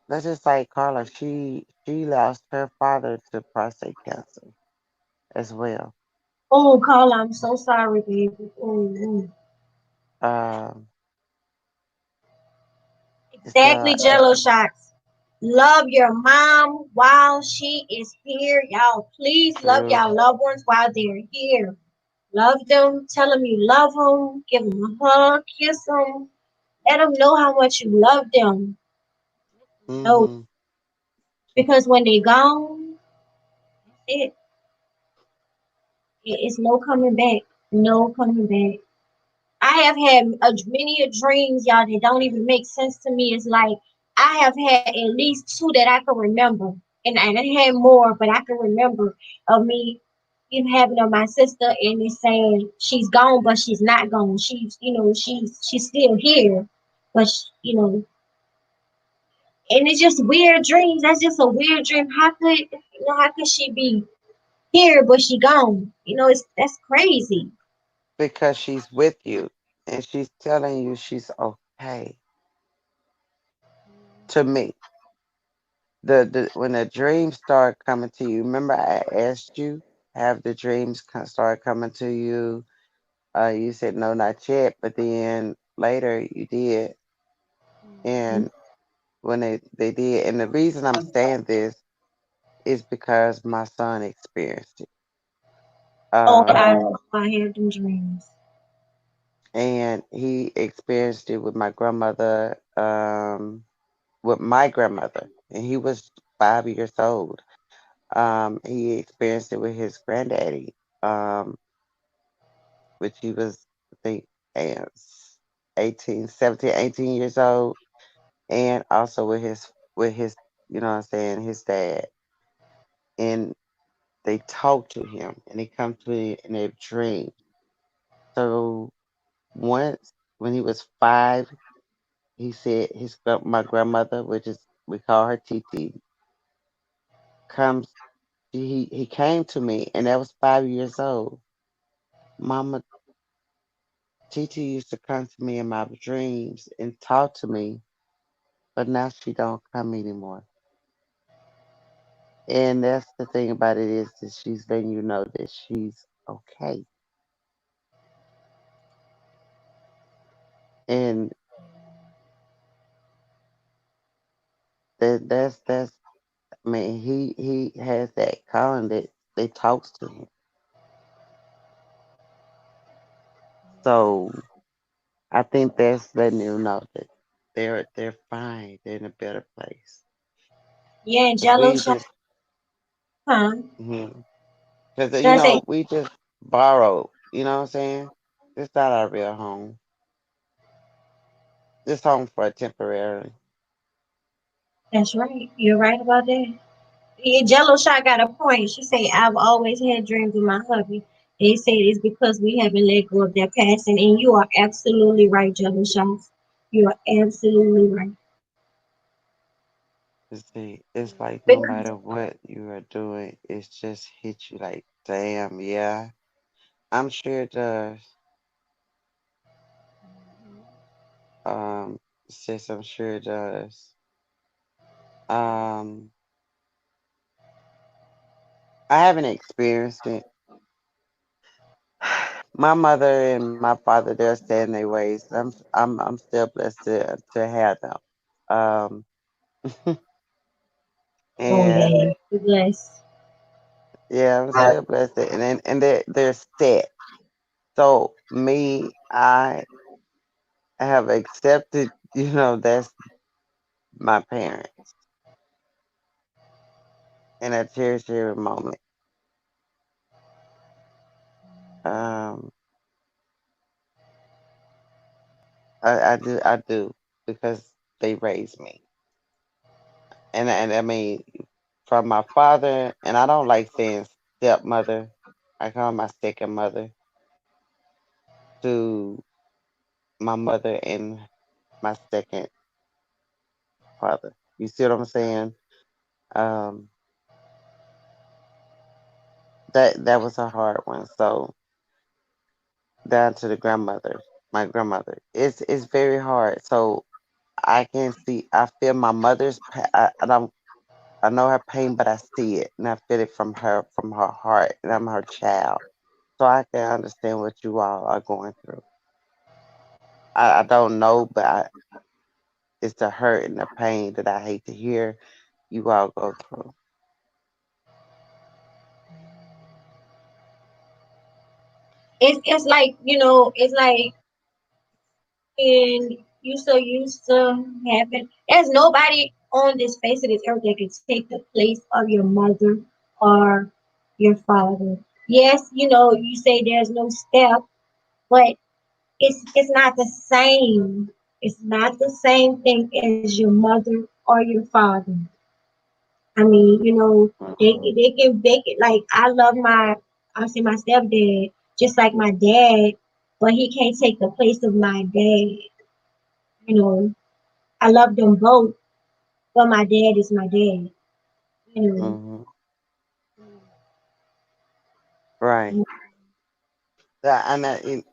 let's just say Carla, she lost her father to prostate cancer as well. Oh, Carla, I'm so sorry, baby. Oh. Um, it's Exactly, Jello shots. Love your mom while she is here. Y'all, please love true. y'all loved ones while they're here. Love them. Tell them you love them. Give them a hug. Kiss them. Let them know how much you love them. No, hmm because when they gone, it it's no coming back. No coming back. I have had many a dreams, y'all, that don't even make sense to me. It's like I have had at least two that I can remember, and I had more, but I can remember of me even having of my sister, and it's saying she's gone, but she's not gone. She's still here, but and it's just weird dreams. That's just a weird dream. How could she be here but she gone? That's crazy. Because she's with you and she's telling you she's okay. To me, the when the dreams start coming to you, remember I asked you. have the dreams start coming to you? You said no, not yet, but then later you did. And when they did, and the reason I'm saying this is because my son experienced it. Oh, Um, I have them dreams. and he experienced it with my grandmother, and he was 5 years old. He experienced it with his granddaddy, um, which he was, I think, eh, 18, 17, 18 years old, and also with his, you know what I'm saying, his dad. And they talk to him, and they come to me in their dream. So once, when he was 5, he said my grandmother, which is we call her Titi, comes. He came to me, and that was 5 years old. Mama Titi used to come to me in my dreams and talk to me, but now she don't come anymore. And that's the thing about it is that she's letting you know that she's okay. And that's I mean he has that calling that they talks to him. So I think that's letting you know that they're fine. They're in a better place. Yeah, Cause Jello we shot. just, Huh? cause Did I say we just borrowed. You know what I'm saying? It's not our real home. This home for temporarily. that's right? You're right about that. Yeah, Jello shot got a point. She say I've always had dreams with my hubby. They say it's because we haven't let go of their passing, and you are absolutely right, Jello shots. You are absolutely right. You see, it's like no Because matter what you are doing, it's just hit you like, damn, yeah. I'm sure it does. Sis, I'm sure it does. Um, I haven't experienced it. My mother and my father, they're staying their ways. I'm still blessed to have them. Um, oh and yeah, be blessed. yeah, I'm still blessed, and they're set. So me, I have accepted, that's my parents, and I cherish every moment. Um, I do, because they raised me, and I mean, from my father, and I don't like saying stepmother. I call my second mother, to my mother and my second father. You see what I'm saying? Um, that was a hard one. So down to the grandmother, my grandmother. It's very hard. So I can see, I feel my mother's. I don't. I know her pain, but I see it, and I feel it from her heart, and I'm her child, so I can understand what you all are going through. I don't know, but it's the hurt and the pain that I hate to hear you all go through. It's like it's like and you so used to having. There's nobody on this face of this earth that can take the place of your mother or your father. Yes, you say there's no step, but it's not the same. It's not the same thing as your mother or your father. I mean, Hmm. they can like I love my I say my stepdad just like my dad, but he can't take the place of my dad. You know, I love them both, but my dad is my dad. You Hmm. Right.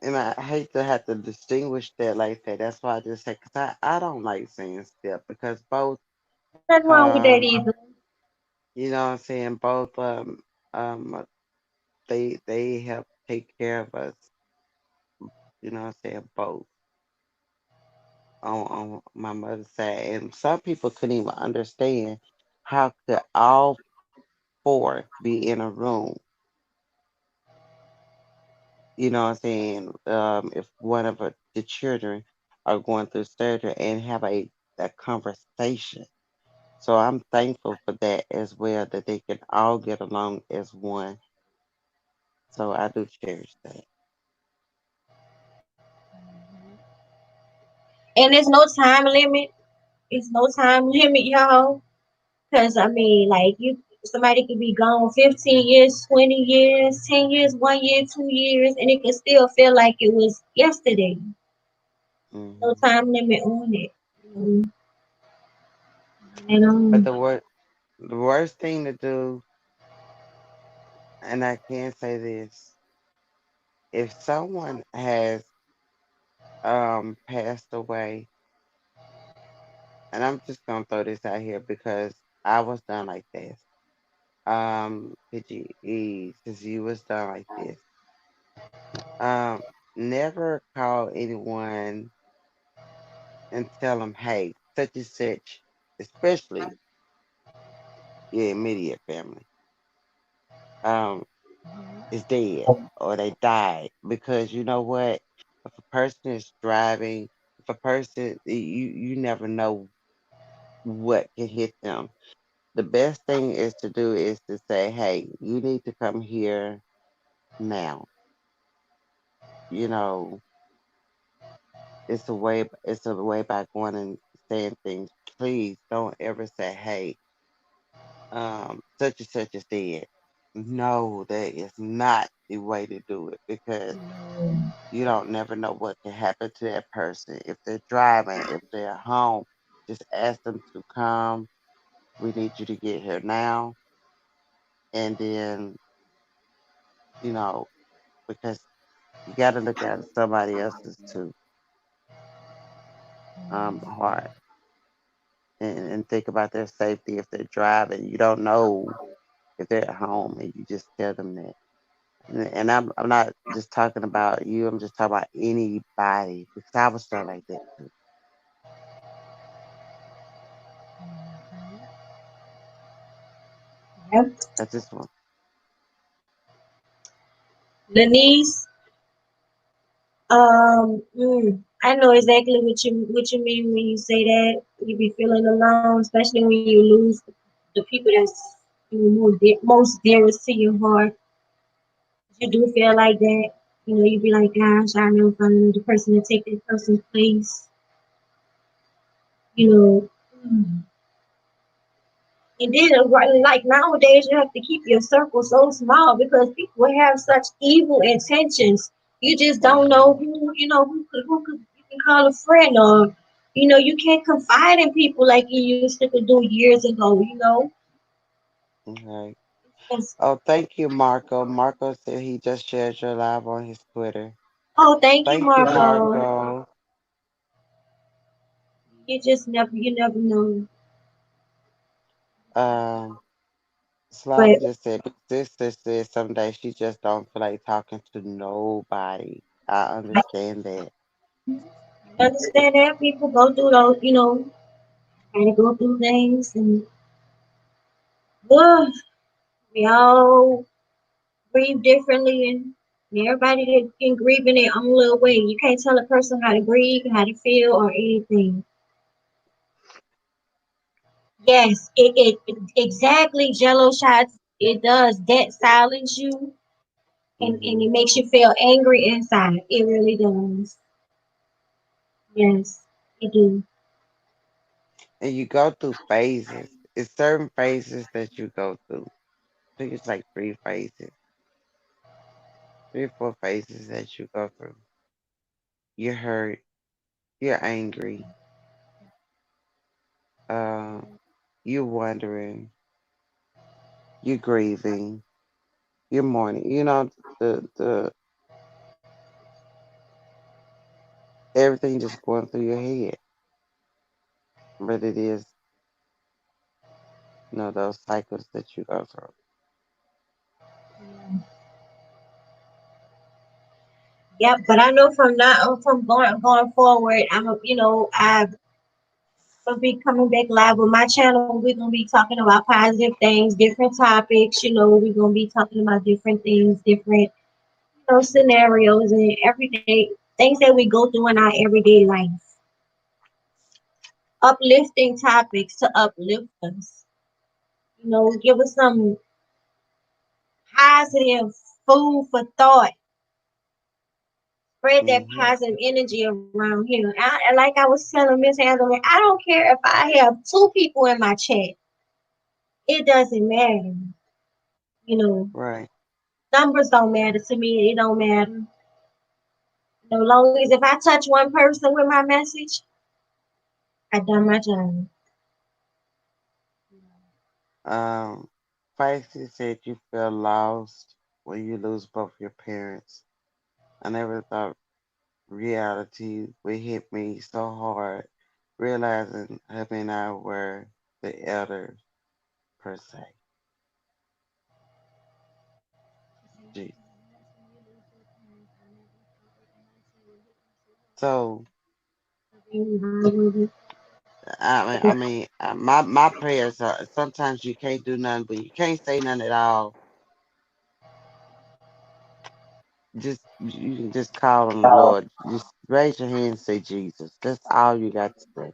And I hate to have to distinguish that like that. That's why I just say, because I don't like saying step, because both, know, nothing wrong with that um either. you know what I'm saying, both, um they help take care of us, you know what I'm saying, both on my mother's side. And some people couldn't even understand how could all four be in a room, you know what I'm saying, if one of the children are going through surgery and have a conversation. So I'm thankful for that as well, that they can all get along as one. So I do cherish that. And there's no time limit. It's no time limit, y'all. Cause I mean, like somebody could be gone 15 years, 20 years, 10 years, 1 year, 2 years, and it could still feel like it was yesterday. No Hmm. time limit on it. Mm, And But the worst thing to do, and I can say this, if someone has passed away, and I'm just gonna throw this out here because I was done like this. PGE, since you was done like this, um, never call anyone and tell them, hey, such and such, especially your immediate family, um, is dead or they died. Because you know what? If a person is driving, if a person, you never know what can hit them. The best thing is to do is to say, hey, you need to come here now. You know, it's a way by going and saying things. Please don't ever say, hey, such and such is dead. No, that is not the way to do it because you don't never know what can happen to that person. If they're driving, if they're home, just ask them to come. We need you to get here now. And then, you know, because you got to look at somebody else's too, heart and think about their safety if they're driving. You don't know if they're at home and you just tell them that. And I'm not just talking about you. I'm just talking about anybody because I was done like that too. yep. I just want. Lenise, I know exactly what you mean when you say that. You be feeling alone, especially when you lose the people that's most dearest to your heart. You do feel like that. You be like, gosh, I never find the person to take that person's place. You know, mm. And then, like nowadays, you have to keep your circle so small because people have such evil intentions. You just don't know Hmm. who could you can call a friend, or you can't confide in people like you used to could do years ago. Okay. It's, Oh, thank you, Marco. Marco said he just shared your live on his Twitter. oh, thank you, Thank you, Marco. Marco. You never know. Um, Slavia But just said, "Big sister said someday she just don't feel like talking to nobody." I understand that. I understand that people go through those, gotta go through things, and uh, we all grieve differently, and everybody that can grieve in their own little way. You can't tell a person how to grieve, how to feel, or anything. Yes, it exactly Jello shots. It does that silence you, and it Hmm. makes you feel angry inside. It really does. Yes, it do. And you go through phases. It's certain phases that you go through. I think it's like three phases, three or four phases that you go through. You're hurt. You're angry. Uh, you're wondering. You're grieving. You're mourning. You know, the everything just going through your head. But it is, those cycles that you go through. Yep, but I know from now from going forward, I'm gonna be coming back live with my channel. We're gonna be talking about positive things, different topics. We're gonna be talking about different things, different scenarios, and everyday things that we go through in our everyday life. Uplifting topics to uplift us. Give us some positive food for thought. Spread that Hmm. positive energy around here. Like I was telling Miss Angela, I don't care if I have two people in my chat. It doesn't matter. You know, Right. numbers don't matter to me. It don't matter. Long as if I touch one person with my message, I done my job. Um, Feisty said you feel lost when you lose both your parents. I never thought reality would hit me so hard, realizing hubby and I were the elders per se. Gee. So my prayers are sometimes you can't do nothing, but you can't say nothing at all. Just you can just call on the Lord. Just raise your hand and say Jesus. That's all you got to say.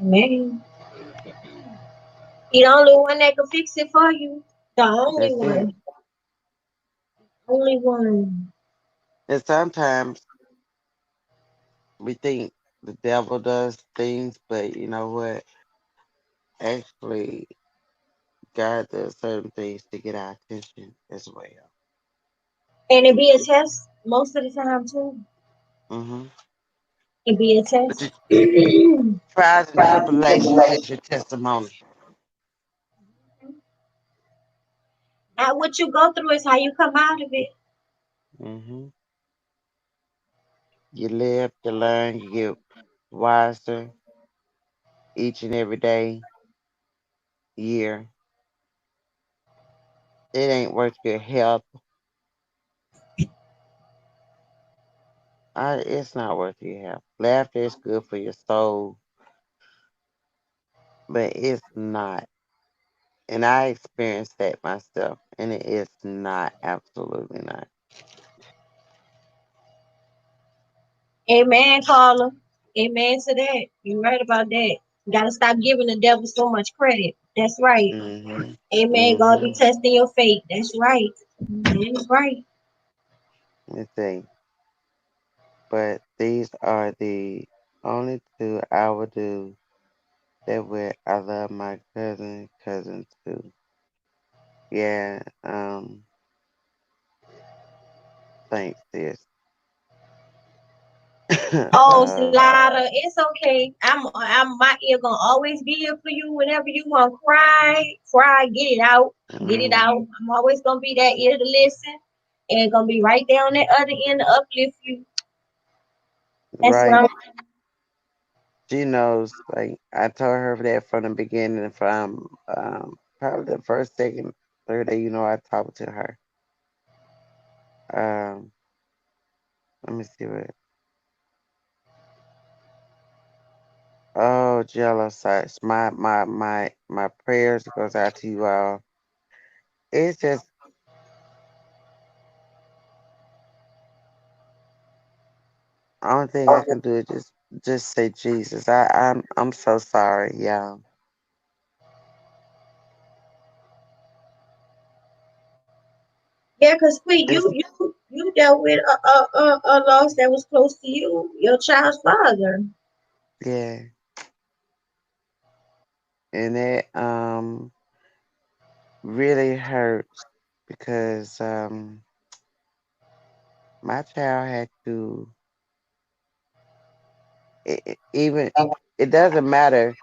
Man, he the only one that can fix it for you. The only That's it. one. Only one. And sometimes we think the devil does things, but you know what? Actually, God does certain things to get our attention as well. And it be a test most of the time too. Hmm. It be a But test. your trials and tribulations is your testimony. Not what you go through is how you come out of it. Hmm. You live, you learn, you get wiser each and every day, year. It ain't worth your health. It's not worth your health. Laughter is good for your soul, but it's not. And I experienced that myself, and it is not, absolutely not. Amen, caller. Amen to that. You're right about that. You gotta stop giving the devil so much credit. That's right. Hmm. Amen. God be Hmm. testing your faith. That's right. That's right. Let's see. But these are the only two I would do that with. I love my cousins too. Yeah, thanks, sis. Oh, uh, Slider, it's okay. I'm my ear gonna always be here for you whenever you want to cry, get it out, get it mm, out. I'm always gonna be that ear to listen and gonna be right there on that other end to uplift you. That's what right. I'm. She knows, like, I told her that from the beginning, from probably the first, second, third day, I talked to her. Um, Let me see what. Oh, jealous. My prayers goes out to you all. It's just only thing I can do is just say Jesus. I'm so sorry, y'all. Yeah, cause Queen, It's you dealt with a loss that was close to you, your child's father. yeah, and it really hurts because my child had to even it doesn't matter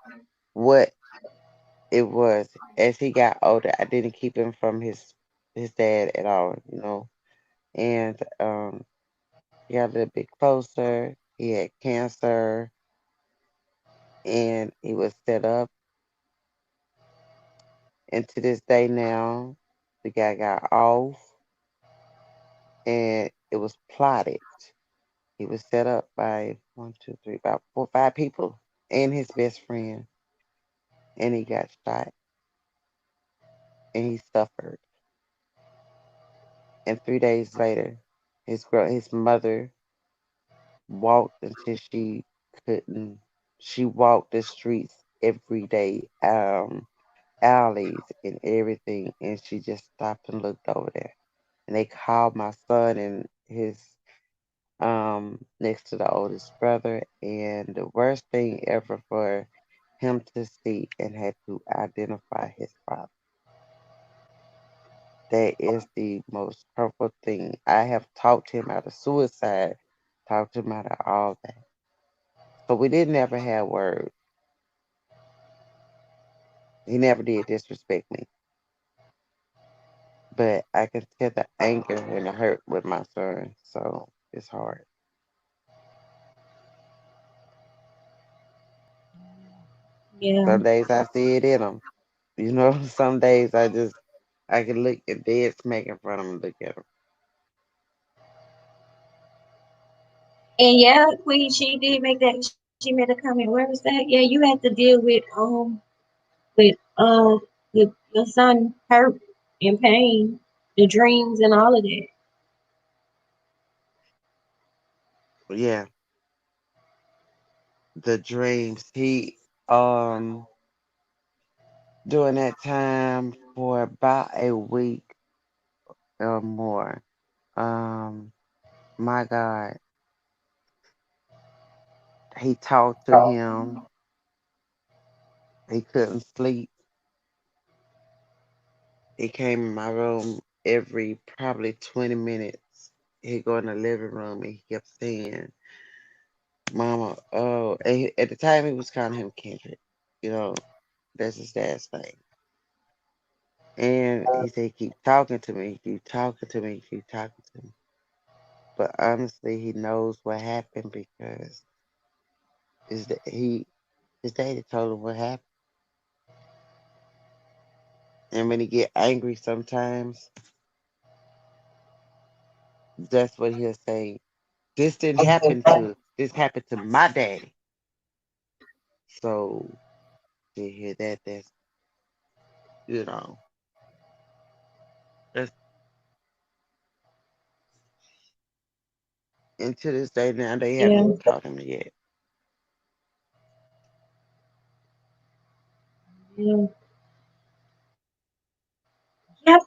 what it was as he got older. I didn't keep him from his dad at all. And he got a little bit closer. He had cancer, and he was set up. And to this day now, the guy got off, and It was plotted. He was set up by one, two, three, about 4, 5 people and his best friend, and he got shot and he suffered. And 3 days later, his mother walked until she couldn't. She walked the streets every day, alleys and everything, and she just stopped and looked over there. And they called my son and his next to the oldest brother, and the worst thing ever for him to see and had to identify his father. That is the most hurtful thing. I have talked him out of suicide, talked him out of all that. So we didn't ever have words. He never did disrespect me. But I can tell the anger and the hurt with my son. So it's hard. Yeah. Some days I see it in him. You know, some days I can look at dead smack in front of him and look at him. And yeah, Queen, she did make that. She made a comment. Where was that? Yeah, you had to deal with your son hurt and pain, the dreams and all of that. Yeah, the dreams. He um during that time for about a week or more. Um, my God, he talked to him. He couldn't sleep. He came in my room every probably 20 minutes. He'd go in the living room and he kept saying, Mama, oh, and at the time he was calling him Kendrick. You know, that's his dad's name. And he said, keep talking to me, keep talking to me, keep talking to me. But honestly, he knows what happened because his daddy told him what happened. And when he get angry sometimes, that's what he'll say. This happened to my daddy. So to hear that, you know, that's, and to this day now they haven't Yeah. even caught him yet. Yeah.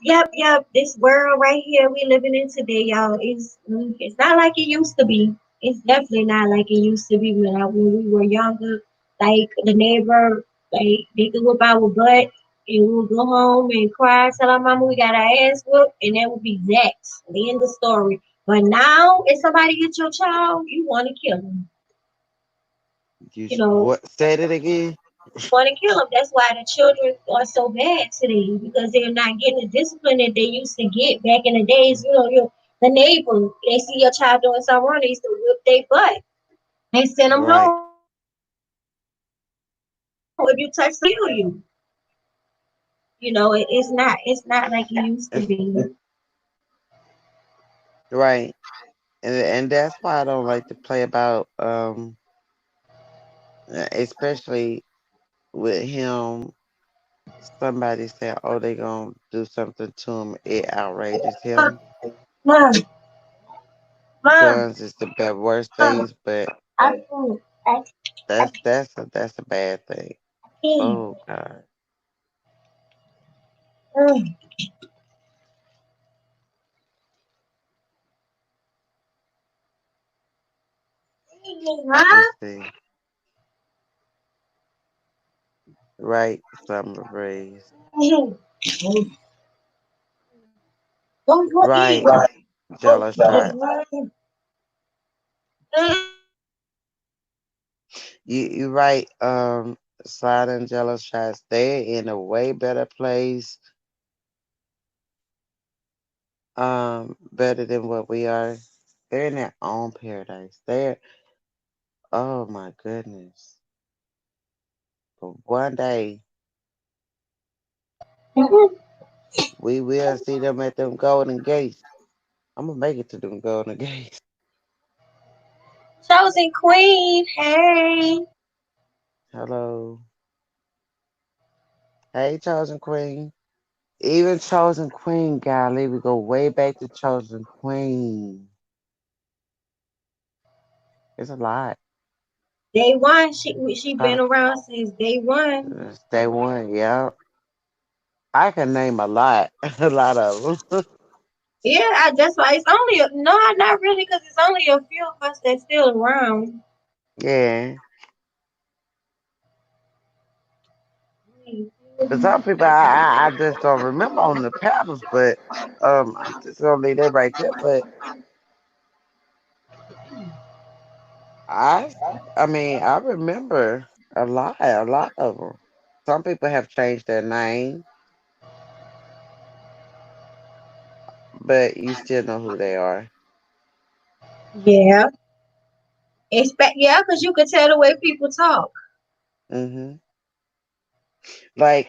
Yep. This world right here we living in today, y'all, is it's not like it used to be. It's definitely not like it used to be when we were younger. Like the neighbor, like they could whip our butt and we would go home and cry, tell our mama we got our ass whooped, and that would be that. The end of the story. But now, if somebody gets your child, you want to kill them. You know, What said it again? want to kill them. That's why the children are so bad today because they're not getting the discipline that they used to get back in the days. The neighbor, they see your child doing something wrong, they used to whip their butt and send them Right. home. If you touch somebody, they will kill you. It's not like it used to be. Right. And that's why I don't like to play about especially with him. Somebody said, oh, they gonna do something to him, it outrages Mom, him. mom, mom, Guns is the worst mom, things, but I can't, that's a bad thing. can't. Oh God. Mm. Huh? Let's see. Right, summer breeze. Don't eat. Right, jello shots. You right, slide and jello shots. They're in a way better place, better than what we are. They're in their own paradise. Oh my goodness. But one day we will see them at them golden gates. I'm gonna make it to them Golden Gates. Chosen Queen, hey. Hello. Hey, Chosen Queen. Even Chosen Queen, golly, we go way back to Chosen Queen. It's a lot. Day one, she been Huh? around since day one. Day one, yeah. I can name a lot, a lot of them. Yeah, that's why it's only no, not really, because it's only a few of us that's still around. Yeah. But some people, I just don't remember on the panels, but I'm just gonna leave that right there. But I, I mean, I remember a lot of them. Some people have changed their name, but you still know who they are. Yeah, yeah, because you could tell the way people talk. Hmm. Like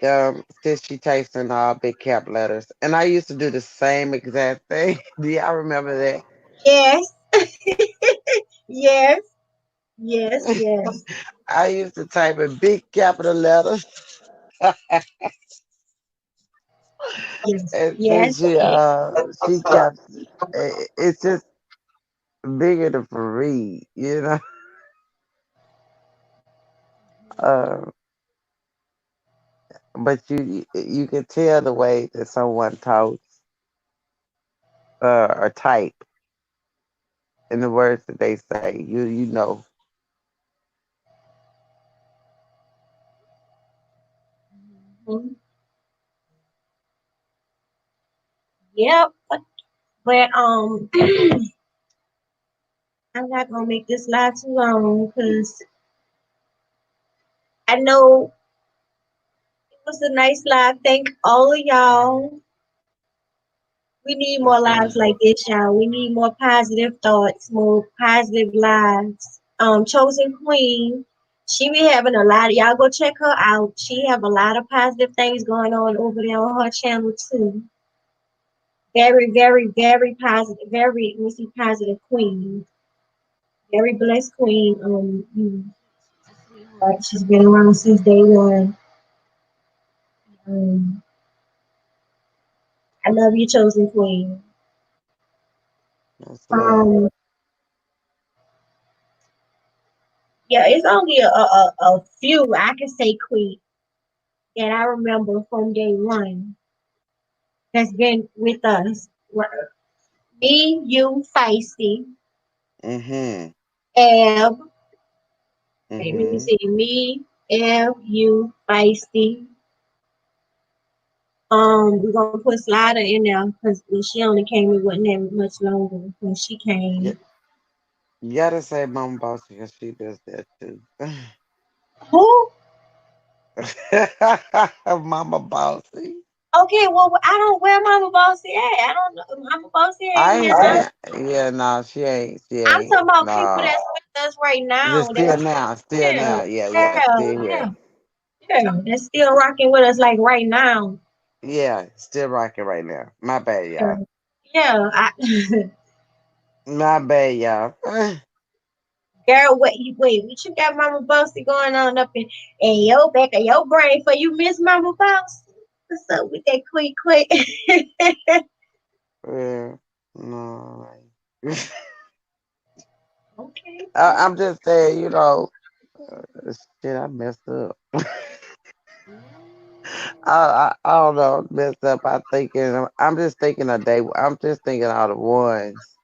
since she takes in all big cap letters, and I used to do the same exact thing. Do y'all remember that? Yes, yes, yes, yes, I used to type in big capital letters, yes, and then yes, yes. she kept it's just bigger than for read, you know. Uh, but you can tell the way that someone talks or type in the words that they say. You know. Mhm. Yep, but I'm not gonna make this live too long because I know it was a nice live. Thank all of y'all. We need more Yes, lives ma'am. like this, y'all. We need more positive thoughts, more positive lives. Chosen Queen, she be having a lot of y'all go check her out. She have a lot of positive things going on over there on her channel too. Very, very, very positive. Very, let me see, positive queen. Very blessed queen. She's been around since day one. Um, I love you, chosen queen. Yes, ma'am. Um, yeah, it's only a few I can say queen that I remember from day one that's been with us. Me, you, Feisty, Mhm. Eb. Wait, let me Mhm. see. Me, Eb, you, Feisty. We're gonna put Slider in there because when she only came, it wasn't that much longer when she Yeah, came. you gotta say Mama Boss because she does that too. Who? Mama Bossy. Okay, well, I don't where Mama Bossy at. I don't know. Mama Bossy I ain't ain't here. saying, yeah, no, she ain't, she I'm ain't, talking about people no. that's with us right now. Just That's still yeah, now, yeah, yeah, yeah, still yeah, here. yeah. That's still rocking with us like right now. Yeah, still rocking right now. My bad, Yeah, y'all. yeah. My bad, y'all. Girl, what you got Mama Bossy going on up in your back of your brain for you miss Mama Bossy? What's up with that quick? Yeah, no, Okay. I'm just saying, shit, I messed up. I don't know, messed up. I'm just thinking of day. I'm just thinking of the ones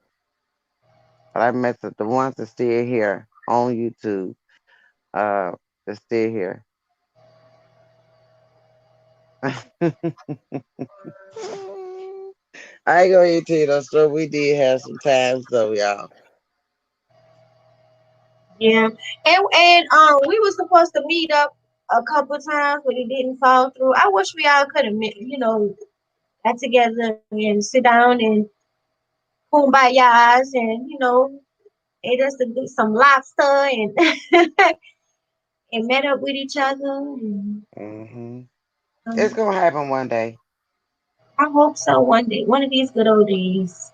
that I messed up. The ones that still here on YouTube. Uh, that's still here. I ain't gonna tell you no story. We did have some times though, y'all. Yeah. And we were supposed to meet up a couple times, but it didn't fall through. I wish we all could have met, got together and sit down and kumbayas and, ate us some lobster and and met up with each other. And, Hmm. It's um, gonna happen one day. I hope so one day, one of these good old days.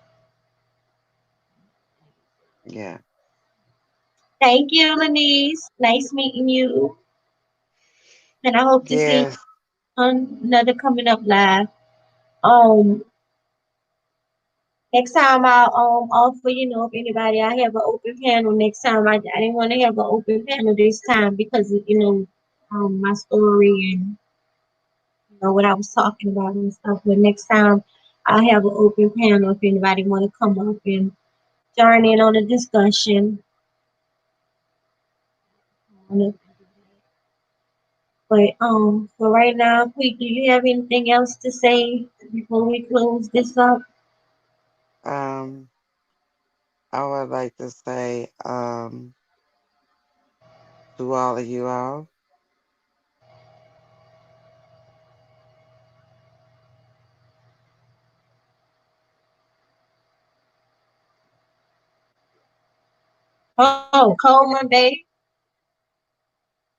Yeah. Thank you, Lenise. Nice meeting you. And I hope to see you Yes. on another coming up live. Um, Next time I'll offer, if anybody, I have an open panel next time. I didn't want to have an open panel this time because of, my story and what I was talking about and stuff. But next time I'll have an open panel if anybody want to come up and join in on the discussion. But for right now, Pete, do you have anything else to say before we close this up? Um, I would like to say to all of you all, Oh, Coleman, babe.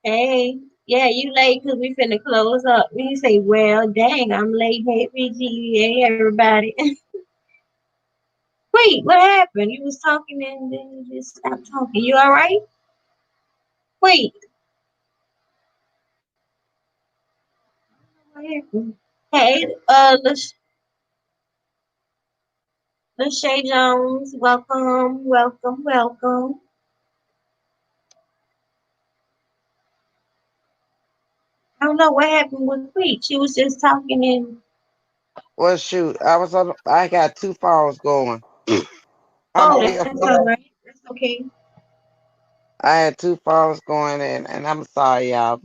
Hey, yeah, you late 'cause we finna close up. You say, well, dang, I'm late. Hey, PG, hey, everybody. Wait, what happened? You was talking and then you just stopped talking. You all right? Wait, what happened? Hey, Lachey Jones, welcome, welcome, welcome. I don't know what happened with Preach. She was just talking and, well, shoot, I got two phones going. I'm oh, still, that's all right. That's okay. I had two phones going and I'm sorry, y'all.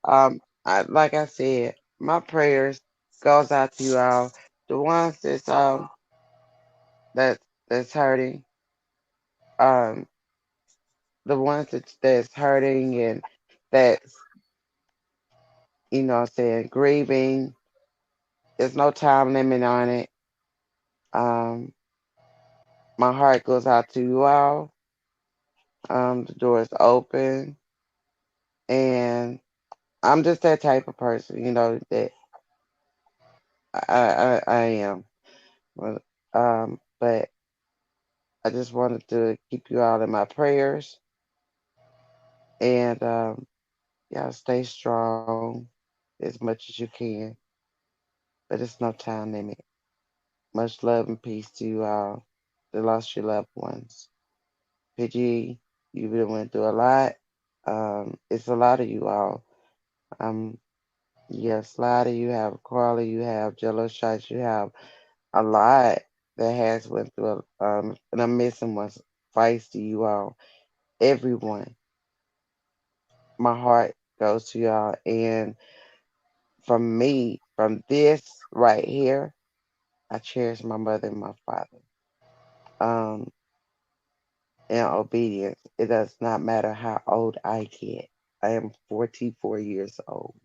Like I said, my prayers goes out to you all. The ones that that's hurting, um, the ones that's hurting and that's, what I'm saying, grieving. There's no time limit on it. Um, my heart goes out to you all. The door is open, and I'm just that type of person, that I am. Well, but I just wanted to keep you all in my prayers, and y'all stay strong as much as you can. But it's no time limit. Much love and peace to you all that lost your loved ones. PG, you've been went through a lot. It's a lot of you all. Um, you have Slider, you have Carly, you have Jello Shots, you have a lot that has went through and I'm missing one's feisty you all. Everyone. My heart goes to y'all. And from me, from this right here, I cherish my mother and my father. Um, and obedience. It does not matter how old I get. I am 44 years old.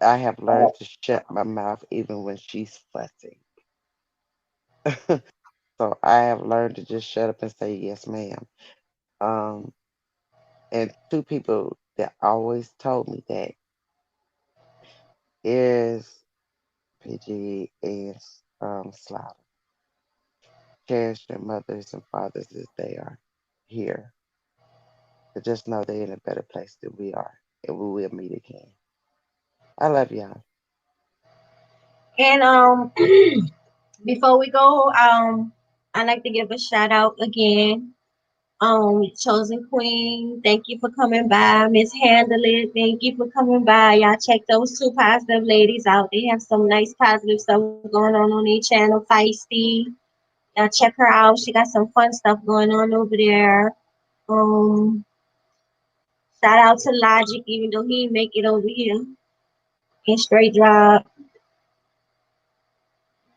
I have learned to shut my mouth even when she's fussing. So I have learned to just shut up and say yes, ma'am. Um, and two people that always told me that is PG and Slaughter. Cherish their mothers and fathers as they are here. But just know they're in a better place than we are, and we will meet again. I love y'all. And before we go, I'd like to give a shout out again. Chosen Queen, thank you for coming by. Miss Handle It, thank you for coming by. Y'all check those two positive ladies out. They have some nice positive stuff going on their channel, Feisty. Y'all check her out. She got some fun stuff going on over there. Um, Shout out to Logic, even though he didn't make it over here in straight drop.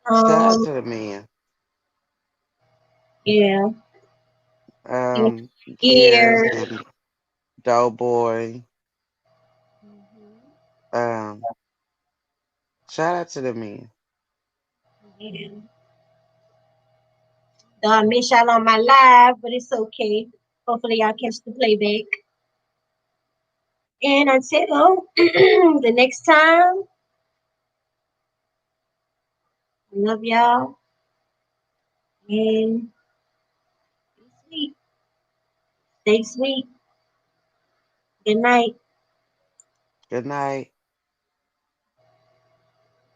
Shout out Um, to the men. yeah, and Gears Gears. and Doughboy. Um, Shout out to the men. Yeah. Though I miss y'all on my live, but it's okay. Hopefully y'all catch the playback. And until the next time, I love y'all. And Stay sweet. Good night. Good night.